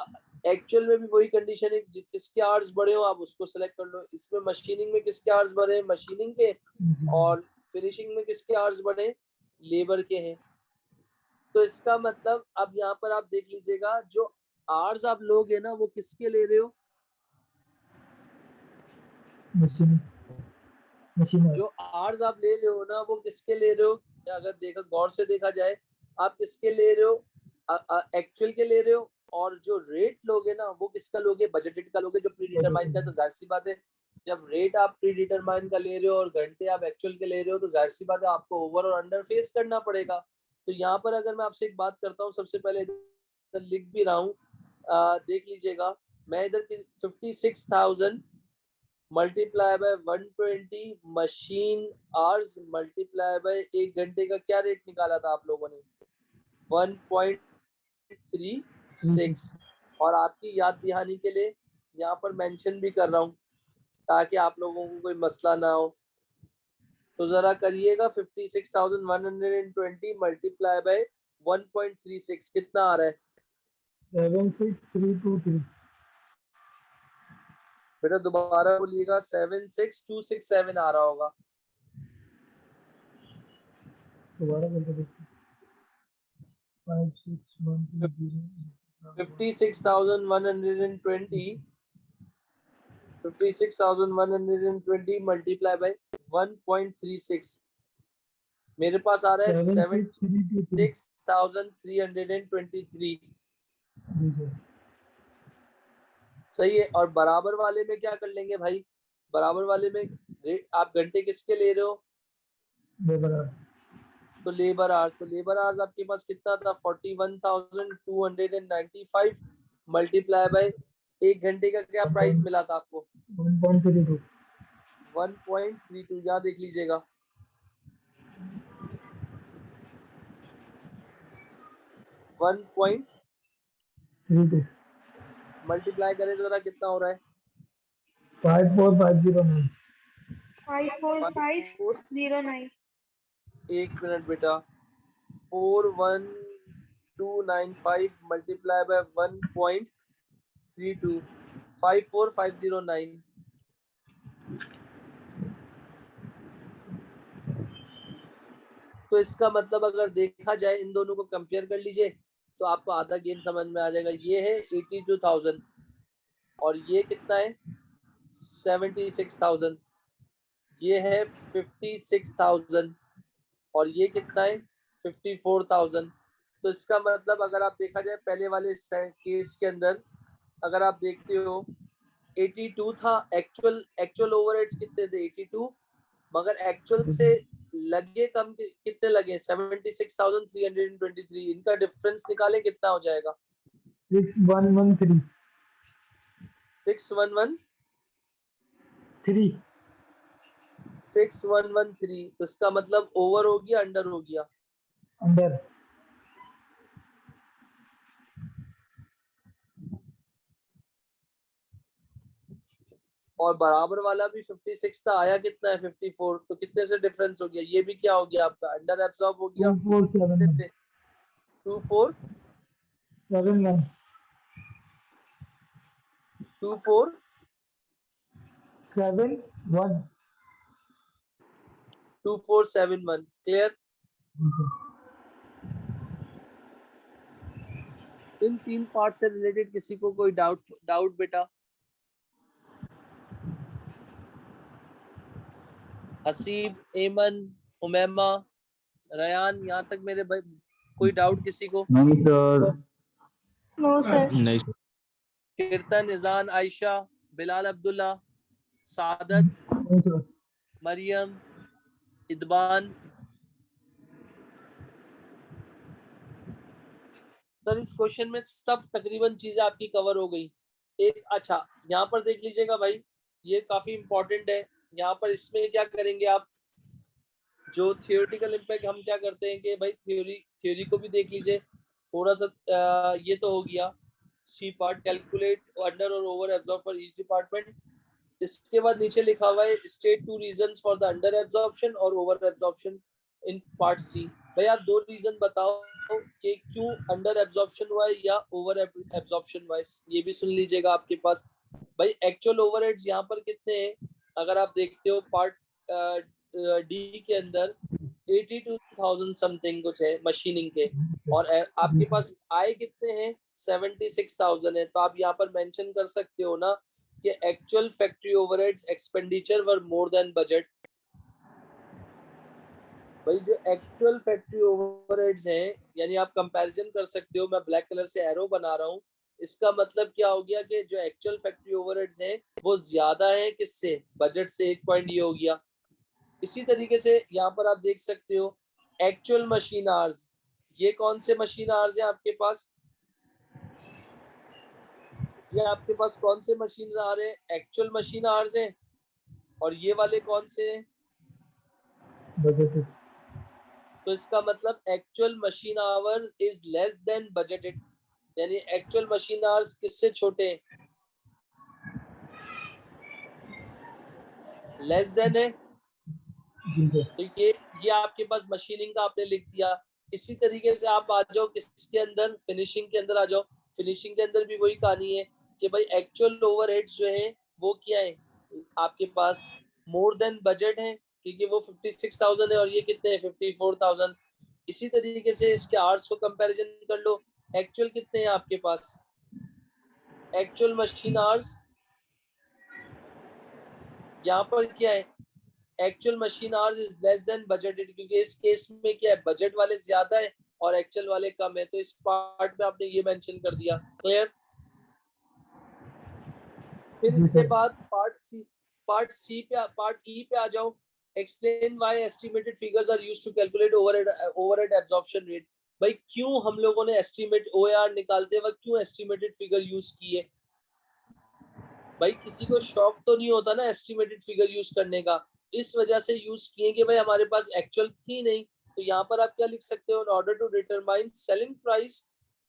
एक्चुअल में भी वही कंडीशन है, किसके आवर्स बढ़े हो आप उसको सेलेक्ट कर लो। इसमें मशीनिंग में किसके आवर्स बढ़े, मशीनिंग के, और फिनिशिंग में किसके आवर्स बढ़े, लेबर के हैं। तो इसका मतलब अब यहाँ पर आप देख लीजिएगा, जो आवर्स आप लोगे ना वो किसके ले रहे हो, मशीन जो आवर्स आप ले रहे हो ना वो किसके ले रहे हो, अगर देखा गौर से देखा जाए, आप किसके ले रहे हो, एक्चुअल के ले रहे हो। और जो रेट लोगे ना वो किसका लोगे, बजटेड का लोगे, जो प्री डिटरमाइन का। तो जाहिर सी बात है, जब रेट आप प्री डिटरमाइन का ले रहे हो और घंटे आप एक्चुअल के ले रहे हो, तो जाहिर सी बात है आपको ओवर और अंडर फेस करना पड़ेगा। तो यहाँ पर अगर मैं आपसे एक बात करता हूँ, सबसे पहले इधर लिख भी रहा हूँ, देख लीजिएगा। मैं इधर 56,000 multiply by 120 machine hours multiply by 1 घंटे का क्या रेट निकाला था आप लोगों ने, 1.36। और आपकी याद दहानी के लिए यहाँ पर मेंशन भी कर रहा हूँ ताकि आप लोगों को कोई मसला ना हो। तो जरा करिएगा, 56,120 मल्टीप्लाई बाय 1.36 कितना आ रहा है 76323 बेटा, दोबारा बोलिएगा। 76267 आ रहा होगा। दोबारा बोल दो 5613 56,120 मल्टीप्लाई बाय 1.36 मेरे पास आ रहा है 76,323। सही है। और बराबर वाले में क्या कर लेंगे भाई, बराबर वाले में आप घंटे किसके ले रहे हो, तो लेबर आवर्स। तो लेबर आवर्स आपके पास कितना था, 41,295 मल्टीप्लाई बाय 1 घंटे का क्या प्राइस मिला था आपको, 1.32 1.32। यहाँ देख लीजिएगा, 1.32 मल्टीप्लाई करें जरा कितना हो रहा है, 54509 54509 एक मिनट बेटा, 41295 मल्टीप्लाई बाय 1.32 54509। तो इसका मतलब अगर देखा जाए, इन दोनों को कंपेयर कर लीजिए तो आपको आधा गेम समझ में आ जाएगा। ये है 82,000 और ये कितना है 76,000, ये है 56,000 और ये कितना है 54,000। तो इसका मतलब अगर आप देखा जाए पहले वाले केस के अंदर, अगर आप देखते हो 82 था, एक्चुअल ओवरहेड्स कितने थे 82, मगर एक्चुअल से लगे कम कितने लगे 76,323। इनका डिफरेंस निकाले कितना हो जाएगा 6113 6113। तो इसका मतलब ओवर हो गया अंडर हो गया, अंडर। और बराबर वाला भी 56 था, आया कितना है 54। तो कितने से डिफरेंस हो गया, ये भी क्या हो गया आपका अंडर एब्सॉर्ब हो गया। 2471 2471 2471 क्लियर। इन 3 पार्ट से रिलेटेड किसी को कोई डाउट बेटा, हसीब, एमन, उमैमा, रयान, यहाँ तक मेरे भाई कोई डाउट किसी को? नहीं सर। No sir. नहीं कीर्तन, इजान, आयशा, बिलाल, अब्दुल्ला, सादत, मरियम, इदबान। सर इस क्वेश्चन में सब तकरीबन चीजें आपकी कवर हो गई। एक अच्छा यहाँ पर देख लीजिएगा भाई, ये काफी इंपॉर्टेंट है। यहाँ पर इसमें क्या करेंगे आप, जो थियोरेटिकल इम्पैक्ट हम क्या करते हैं कि भाई थ्योरी को भी देख लीजिए थोड़ा सा। ये तो हो गया सी पार्ट, कैलकुलेट अंडर और over absorb for each department. इसके बाद नीचे लिखा हुआ है state 2 reasons for the under absorption और over absorption in part C. भाई आप 2 रीजन बताओ कि क्यों अंडर एब्जॉर्प्शन हुआ है या ओवर एब्जॉर्प्शन हुआ है, ये भी सुन लीजिएगा आपके पास। भाई एक्चुअल ओवरहेड्स यहाँ पर कितने हैं, अगर आप देखते हो पार्ट डी के अंदर 82,000 समथिंग कुछ है मशीनिंग के, और आपके पास आय कितने हैं 76,000 है। तो आप यहाँ पर मेंशन कर सकते हो ना कि एक्चुअल फैक्ट्री ओवरहेड्स एक्सपेंडिचर वर मोर देन बजट। भाई जो एक्चुअल फैक्ट्री ओवरहेड्स हैं, यानी आप कंपैरिजन कर सकते हो, मैं ब्लैक कलर से एरो बना रहा हूँ, इसका मतलब क्या हो गया कि जो एक्चुअल फैक्ट्री ओवरहेड्स हैं वो ज्यादा है किससे, बजट से। एक पॉइंट ये हो गया। इसी तरीके से यहाँ पर आप देख सकते हो एक्चुअल मशीन आवर्स, ये कौन से मशीन आवर्स है आपके पास, ये आपके पास कौन से मशीन आवर्स हैं, एक्चुअल मशीन आवर्स हैं, और ये वाले कौन से हैं, बजटेड। तो इसका मतलब actual machine our is less than budgeted, यानी एक्चुअल मशीन आवर्स किससे छोटे हैं, लेस देन है। जी सर। तो ये आपके पास मशीनिंग का आपने लिख दिया। इसी तरीके से आप आ जाओ किसके अंदर, फिनिशिंग के अंदर आ जाओ। फिनिशिंग के अंदर भी वही कहानी है कि भाई एक्चुअल ओवरहेड्स जो है वो क्या है आपके पास, मोर देन बजट है, क्योंकि वो 56,000 है और ये कितने हैं 54,000। इसी तरीके से इसके आवर्स को कंपैरिजन कर लो, एक्चुअल कितने हैं आपके पास, एक्चुअल मशीन आवर्स यहाँ पर क्या है, actual machine hours is less than budgeted, क्योंकि इस केस में क्या है बजट वाले ज्यादा है और एक्चुअल वाले कम है, तो इस पार्ट में आपने ये मेंशन कर दिया। क्लियर। फिर जी इसके सर। बाद पार्ट ई पे आ जाओ। Explain why estimated figures are used to calculate overhead absorption rate. भाई क्यों हम लोगों ने एस्टिमेट ओएआर निकालते वक्त क्यों एस्टिमेटेड फिगर यूज किए। भाई किसी को शौक तो नहीं होता ना एस्टिमेटेड फिगर यूज करने का, इस वजह से यूज किए कि भाई हमारे पास एक्चुअल थी नहीं। तो यहाँ पर आप क्या लिख सकते हो, in order to determine selling price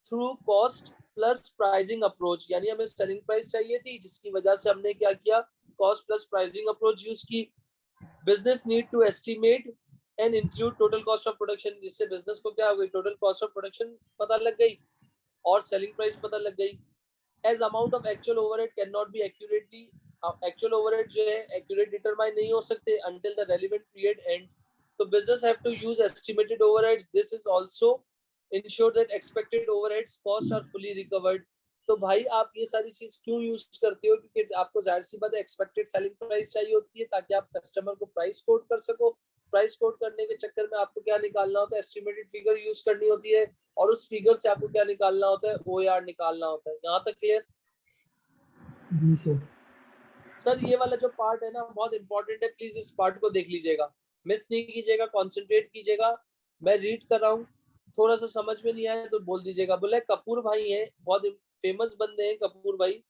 through cost plus pricing approach, यानी हमें सेलिंग प्राइस चाहिए थी जिसकी वजह से हमने क्या किया, cost plus pricing approach use की। Business need to estimate and include total cost of production, जिससे बिजनेस को क्या हो गई, टोटल कॉस्ट ऑफ प्रोडक्शन पता लग गई और सेलिंग प्राइस पता लग गई। as amount of actual overhead cannot be accurately actual overhead जो है accurate determine नहीं हो सकते until the relevant period ends, so business have to use estimated overheads. This is also ensure that expected overheads costs are fully recovered. तो भाई आप ये सारी चीज क्यों यूज करते हो, क्योंकि आपको जाहिर सी बात है एक्सपेक्टेड सेलिंग प्राइस चाहिए होती है ताकि आप कस्टमर को प्राइस कोट कर सको। प्राइस कोट करने के चक्कर में आपको क्या निकालना होता है, एस्टिमेटेड फिगर यूज करनी होती है, और उस फिगर से आपको क्या निकालना होता है, ओआर निकालना होता है। यहाँ तक क्लियर। जी सर। सर ये वाला जो पार्ट है ना बहुत इंपॉर्टेंट है, प्लीज इस पार्ट को देख लीजिएगा, मिस नहीं कीजिएगा, कॉन्सेंट्रेट कीजिएगा। मैं रीड कर रहा हूँ, थोड़ा सा समझ में नहीं आया तो बोल दीजिएगा। बोला कपूर भाई है, बहुत फेमस बंदे हैं कपूर भाई,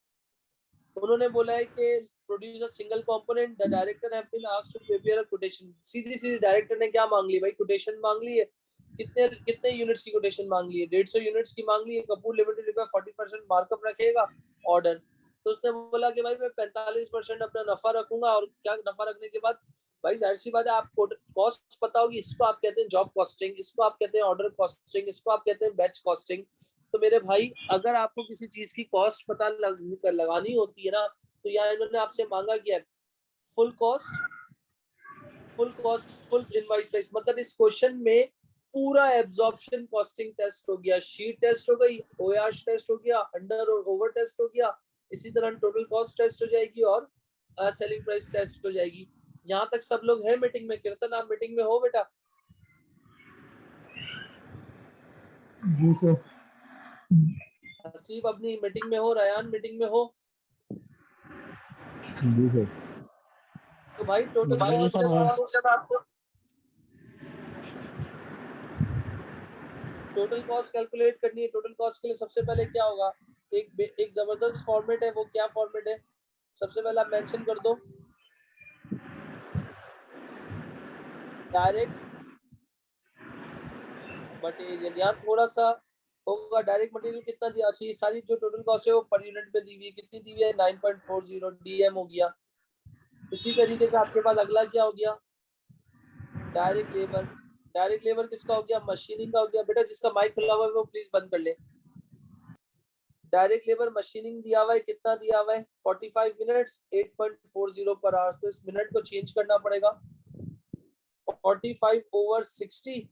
उन्होंने बोला है कि produce a single component, the director have been asked to prepare a quotation. सीधी सीधी डायरेक्टर ने क्या मांग ली भाई, कोटेशन मांग ली है। कितने कितने यूनिट्स की कोटेशन मांग ली है, 150 यूनिट्स की मांग ली है। कपूर लिमिटेड पे 40% मार्कअप रखेगा ऑर्डर। तो उसने बोला कि भाई मैं 45% अपना नफा रखूंगा, और क्या नफा रखने के बाद भाई जाहिर सी बात है आपको कॉस्ट पता होगी, इसको आप कहते हैं जॉब कॉस्टिंग, इसको आप कहते हैं ऑर्डर कॉस्टिंग, इसको आप कहते हैं बैच कॉस्टिंग। तो मेरे भाई अगर आपको किसी चीज की कॉस्ट पता लगानी होती है ना, तो यहाँ इन्होंने आपसे मांगा क्या, full cost full invoice price. मतलब इस क्वेश्चन में पूरा एब्जॉर्प्शन कॉस्टिंग टेस्ट हो गया, शीट टेस्ट हो गई, ओआर टेस्ट हो गया, अंडर और ओवर टेस्ट हो गया, इसी तरह टोटल कॉस्ट टेस्ट हो जाएगी और सेलिंग प्राइस टेस्ट हो जाएगी। यहाँ तक सब लोग हैं मीटिंग में, कीर्तन आप मीटिंग में हो बेटा? जी सर। हसीब अपनी मीटिंग में हो, रयान मीटिंग में हो? जी सर। तो भाई टोटल कॉस्ट कैलकुलेट करनी है। टोटल कॉस्ट के लिए सबसे पहले क्या होगा, एक जबरदस्त फॉर्मेट है, वो क्या फॉर्मेट है, सबसे पहले आप मेंशन कर दो, डायरेक्ट मटेरियल। यहाँ थोड़ा सा होगा, डायरेक्ट मटेरियल कितना दिया, अच्छा ये सारी जो टोटल कॉस्ट है वो पर यूनिट पे दी हुई है, कितनी दी हुई है 9.40 डीएम हो गया। इसी तरीके से आपके पास अगला क्या हो गया, डायरेक्ट लेबर। डायरेक्ट लेबर किसका हो गया, मशीनिंग का हो गया। बेटा जिसका माइक खुला हुआ है वो प्लीज बंद कर ले। डायरेक्ट लेबर मशीनिंग दिया हुआ है, कितना दिया हुआ है 45 मिनट्स 8.40 पर आवर। तो इस मिनट को चेंज करना पड़ेगा, 45 ओवर 60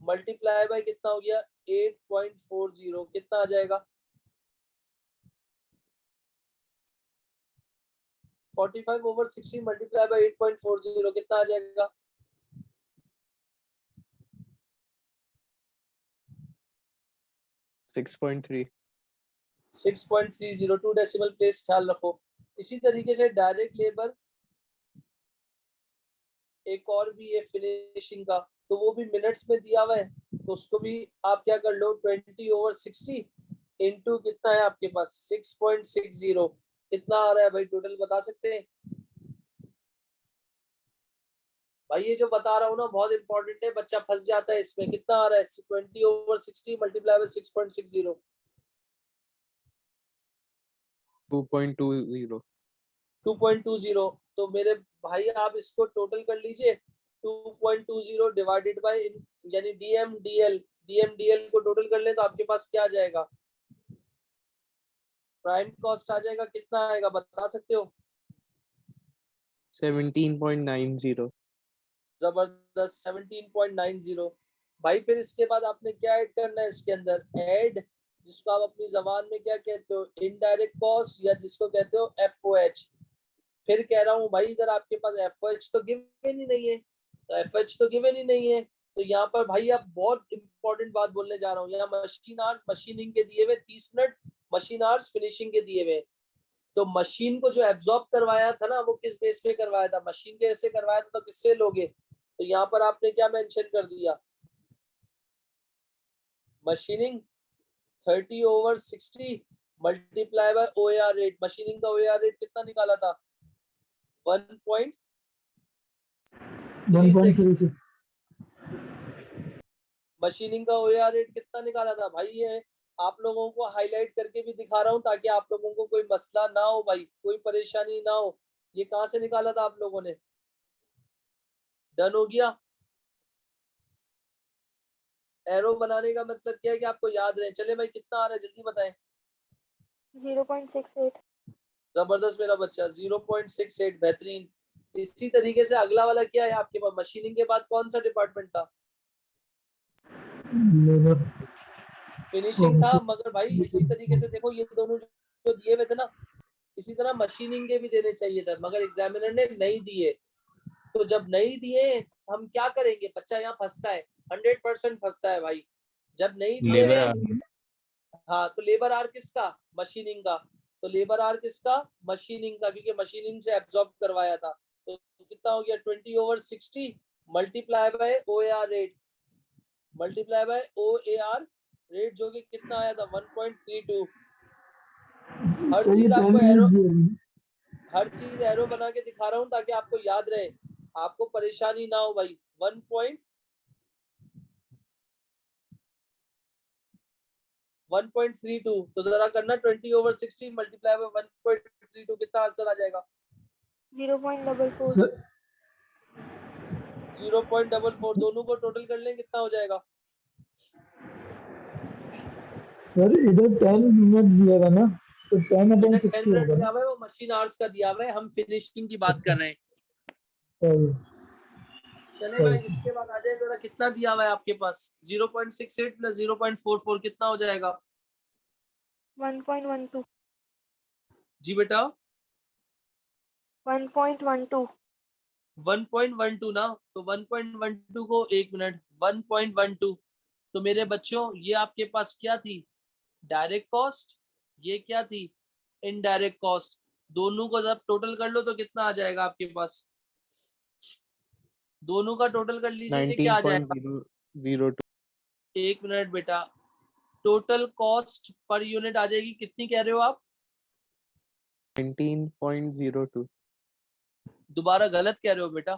मल्टीप्लाई बाय कितना हो गया 8.40, कितना आ जाएगा 45 ओवर 60 मल्टीप्लाई बाय 8.40 कितना आ जाएगा 6.3 6.30, 2 डेसिमल प्लेस ख्याल रखो। इसी तरीके से डायरेक्ट लेबर एक और भी है फिनिशिंग का, तो वो भी मिनट्स में दिया हुआ है, तो उसको भी आप क्या कर लो 20 ओवर 60 इंटू कितना है आपके पास 6.60, कितना आ रहा है भाई टोटल बता सकते हैं भाई? ये जो बता रहा हूँ ना बहुत इंपॉर्टेंट है, बच्चा फंस जाता है इसमें। कितना आ रहा है 20 ओवर 60 मल्टीप्लाई बाय 6.60 2.20 2.20। तो मेरे भाई आप इसको टोटल कर लीजिए, 2.20 डिवाइडेड बाय यानी डीएमडीएल को टोटल कर ले तो आपके पास क्या आ जाएगा, प्राइम कॉस्ट आ जाएगा। कितना आएगा बता सकते हो? 17.90 जबरदस्त 17.90 भाई। फिर इसके बाद आपने क्या ऐड करना है इसके अंदर, ऐड जिसको आप अपनी जबान में क्या कहते हो इनडायरेक्ट कॉस्ट, या जिसको कहते हो एफओएच। फिर कह रहा हूँ भाई इधर आपके पास एफओएच तो गिवन ही नहीं है, तो एफएच तो गिवन ही नहीं है, तो यहाँ पर भाई आप बहुत इंपॉर्टेंट बात बोलने जा रहा हूँ। यहाँ मशीन आवर्स मशीनिंग के दिए हुए 30 मिनट, मशीन आवर्स फिनिशिंग के दिए हुए। तो मशीन को जो एब्जॉर्ब करवाया था ना वो किस बेस पे करवाया था, मशीन के ऐसे करवाया था, तो किससे लोगे? तो यहाँ पर आपने क्या मेंशन कर दिया, machining 30 over 60 multiply by OAR rate. Machining का ओएआर रेट कितना निकाला था 1.36। मशीनिंग का ओएआर रेट कितना निकाला था भाई? ये आप लोगों को हाईलाइट करके भी दिखा रहा हूँ ताकि आप लोगों को कोई मसला ना हो भाई, कोई परेशानी ना हो। ये कहाँ से निकाला था आप लोगों ने? डन हो गया? एरो बनाने का मतलब क्या है कि आपको याद रहे। चले भाई कितना आ रहा है जल्दी बताएं। 0.68। जबरदस्त मेरा बच्चा 0.68, बेहतरीन। इसी तरीके से अगला वाला क्या है आपके पास, मशीनिंग के बाद कौन सा डिपार्टमेंट था? लेबर फिनिशिंग था। मगर भाई इसी तरीके से देखो ये दोनों जो दिए हुए थे ना, इसी तरह मशीनिंग के भी देने चाहिए था, मगर एग्जामिनर ने नहीं दिए। तो जब नहीं दिए हम क्या करेंगे? बच्चा यहाँ फंसता है, 100% फंसता है भाई। जब नहीं दिए लेबर हैं, आर हाँ तो लेबर आर किसका, मशीनिंग का। तो लेबर आर किसका, मशीनिंग का, क्योंकि मशीनिंग से एब्जॉर्ब करवाया था। तो कितना हो गया 20 over 60 multiply by OAR rate, multiply by OAR rate जो कि कितना आया था 1.32। हर तो ये चीज आपको 10 एरो, मिनट दिए हैं। हर चीज एरो बना के दिखा रहा हूँ ताकि आपको याद रहे, आपको परेशानी ना हो भाई। 1.32 तो जरा करना 20 ओवर 60 मल्टीप्लाई बाय 1.32 कितना आंसर आ जाएगा? 0.44। 0.44। दोनों को टोटल कर लें कितना हो जाएगा? सर इधर 10 मिनट दिया हुआ ना, तो 10 बेटा अपॉन 10 60 मिनट होगा दिया ना। हुआ है, वो मशीन आवर्स का दिया हुआ है, हम फिनिशिंग की बात कर रहे हैं। सॉरी चले भाई इसके बाद आ जाए जरा, कितना दिया हुआ है आपके पास 0.68 प्लस 0.44 कितना हो जाएगा? 1.12। जी बेटा 1.12। 1.12 ना, तो 1.12 को एक मिनट 1.12, तो मेरे बच्चों ये आपके पास क्या थी, डायरेक्ट कॉस्ट, ये क्या थी इनडायरेक्ट कॉस्ट। दोनों को जब टोटल कर लो तो कितना आ जाएगा आपके पास? दोनों का टोटल कर लीजिए कि क्या आ जाएगा? 19.002 एक मिनट बेटा, टोटल कॉस्ट पर यूनिट आ जाएगी कितनी कह रहे हो आप? 19.02 दोबारा गलत कह रहे हो बेटा,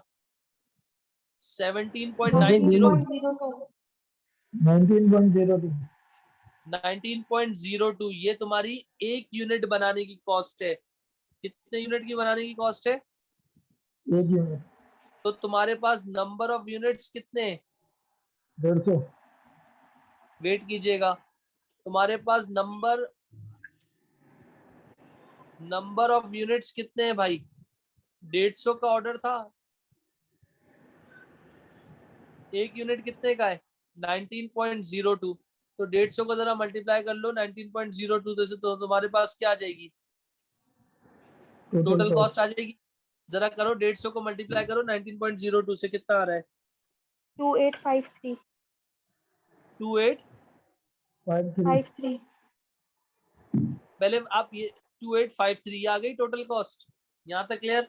17.90, 19.07। 19.02 19.02 ये तुम्हारी एक यूनिट बनाने की कॉस्ट है। कितने यूनिट की बनाने की कॉस्ट है? 1 यूनिट। तो तुम्हारे पास नंबर ऑफ यूनिट्स कितने हैं? 150 वेट कीजिएगा, तुम्हारे पास नंबर ऑफ यूनिट्स कितने हैं भाई? 150 का ऑर्डर था, एक यूनिट कितने का है? 19.02, तो 150 को जरा मल्टीप्लाई कर लो 19.02 से, तो तुम्हारे पास क्या आ जाएगी? टोटल कॉस्ट आ जाएगी। जरा करो 150 को मल्टीप्लाई करो 19.02 से, कितना आ रहा है? 2853 2853। पहले आप ये 2853 आ गई टोटल कॉस्ट, यहाँ तक क्लियर?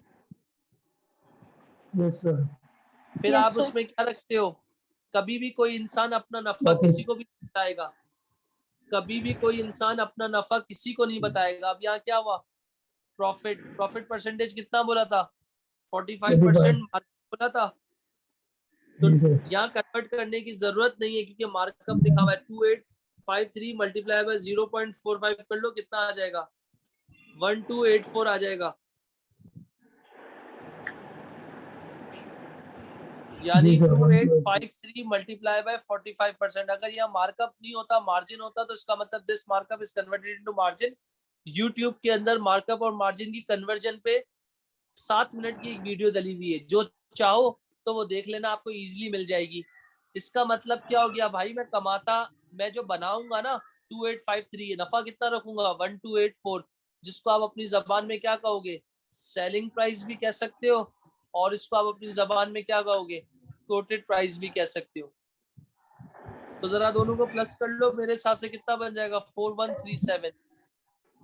Yes sir. फिर Yes, आप sir. उसमें क्या रखते हो? कभी भी कोई इंसान अपना नफा Okay. किसी को भी नहीं बताएगा, कभी भी कोई इंसान अपना नफा किसी को नहीं बताएगा। अब यहाँ क्या हुआ? प्रॉफिट परसेंटेज कितना बोला था? 45% बोला था। तो जी सर। यहाँ कन्वर्ट करने की जरूरत नहीं है, क्योंकि मार्कअप लिखा हुआ है 2853 मल्टीप्लाई बाय 0.45 कर लो, कितना आ जाएगा? 1284 आ जाएगा। यानी जी सर, 2853 मल्टीप्लाई बाय 45%। अगर यह मार्कअप नहीं होता, मार्जिन होता, तो इसका मतलब this markup is converted into margin. YouTube के अंदर मार्कअप और मार्जिन की कन्वर्जन पे 7 मिनट की एक वीडियो डली हुई है, जो चाहो तो वो देख लेना, आपको इजीली मिल जाएगी। इसका मतलब क्या हो गया भाई? मैं जो बनाऊंगा ना 2853, नफा कितना रखूंगा? 1284, जिसको आप अपनी जबान में क्या कहोगे? सेलिंग प्राइस भी कह सकते हो, और इसको आप अपनी जबान में क्या कहोगे? कोटेड प्राइस भी कह सकते हो। तो जरा दोनों को प्लस कर लो, मेरे हिसाब से कितना बन जाएगा? 4137।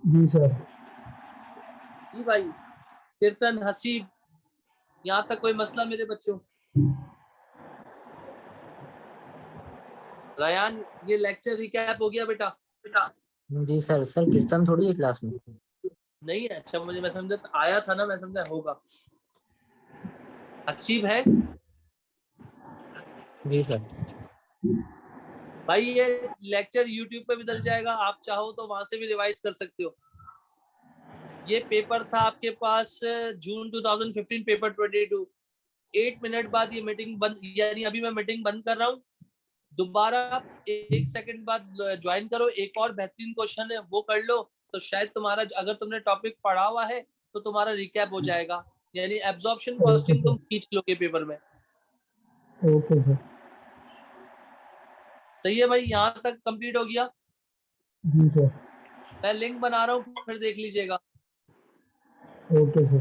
जी सर। जी भाई। कीर्तन, हसीब, यहाँ तक कोई मसला मेरे बच्चों? रयान, ये लेक्चर रिकैप हो गया बेटा? जी सर। सर कीर्तन थोड़ी है क्लास में। नहीं है? अच्छा, मैं समझा आया था ना, मैं समझा होगा। हसीब है जी सर। भाई। ये लेक्चर यूट्यूब पे भी डल जाएगा, आप चाहो तो वहां से भी रिवाइज कर सकते हो। ये पेपर था आपके पास जून 2015, पेपर 22। 8 मिनट बाद ये मीटिंग बंद, यानी अभी मैं मीटिंग बंद कर रहा हूँ। दोबारा आप 1 सेकंड बाद ज्वाइन करो, एक और बेहतरीन क्वेश्चन है वो कर लो, तो शायद तुम्हारा, अगर तुमने टॉपिक पढ़ा हुआ है तो तुम्हारा रिकैप हो जाएगा, यानी एब्जॉर्प्शन कॉस्टिंग तुम खींच लोगे पेपर में। Okay sir. सही है भाई, यहाँ तक कंप्लीट हो गया। जी सर। मैं लिंक बना रहा हूँ, फिर देख लीजिएगा। Okay sir.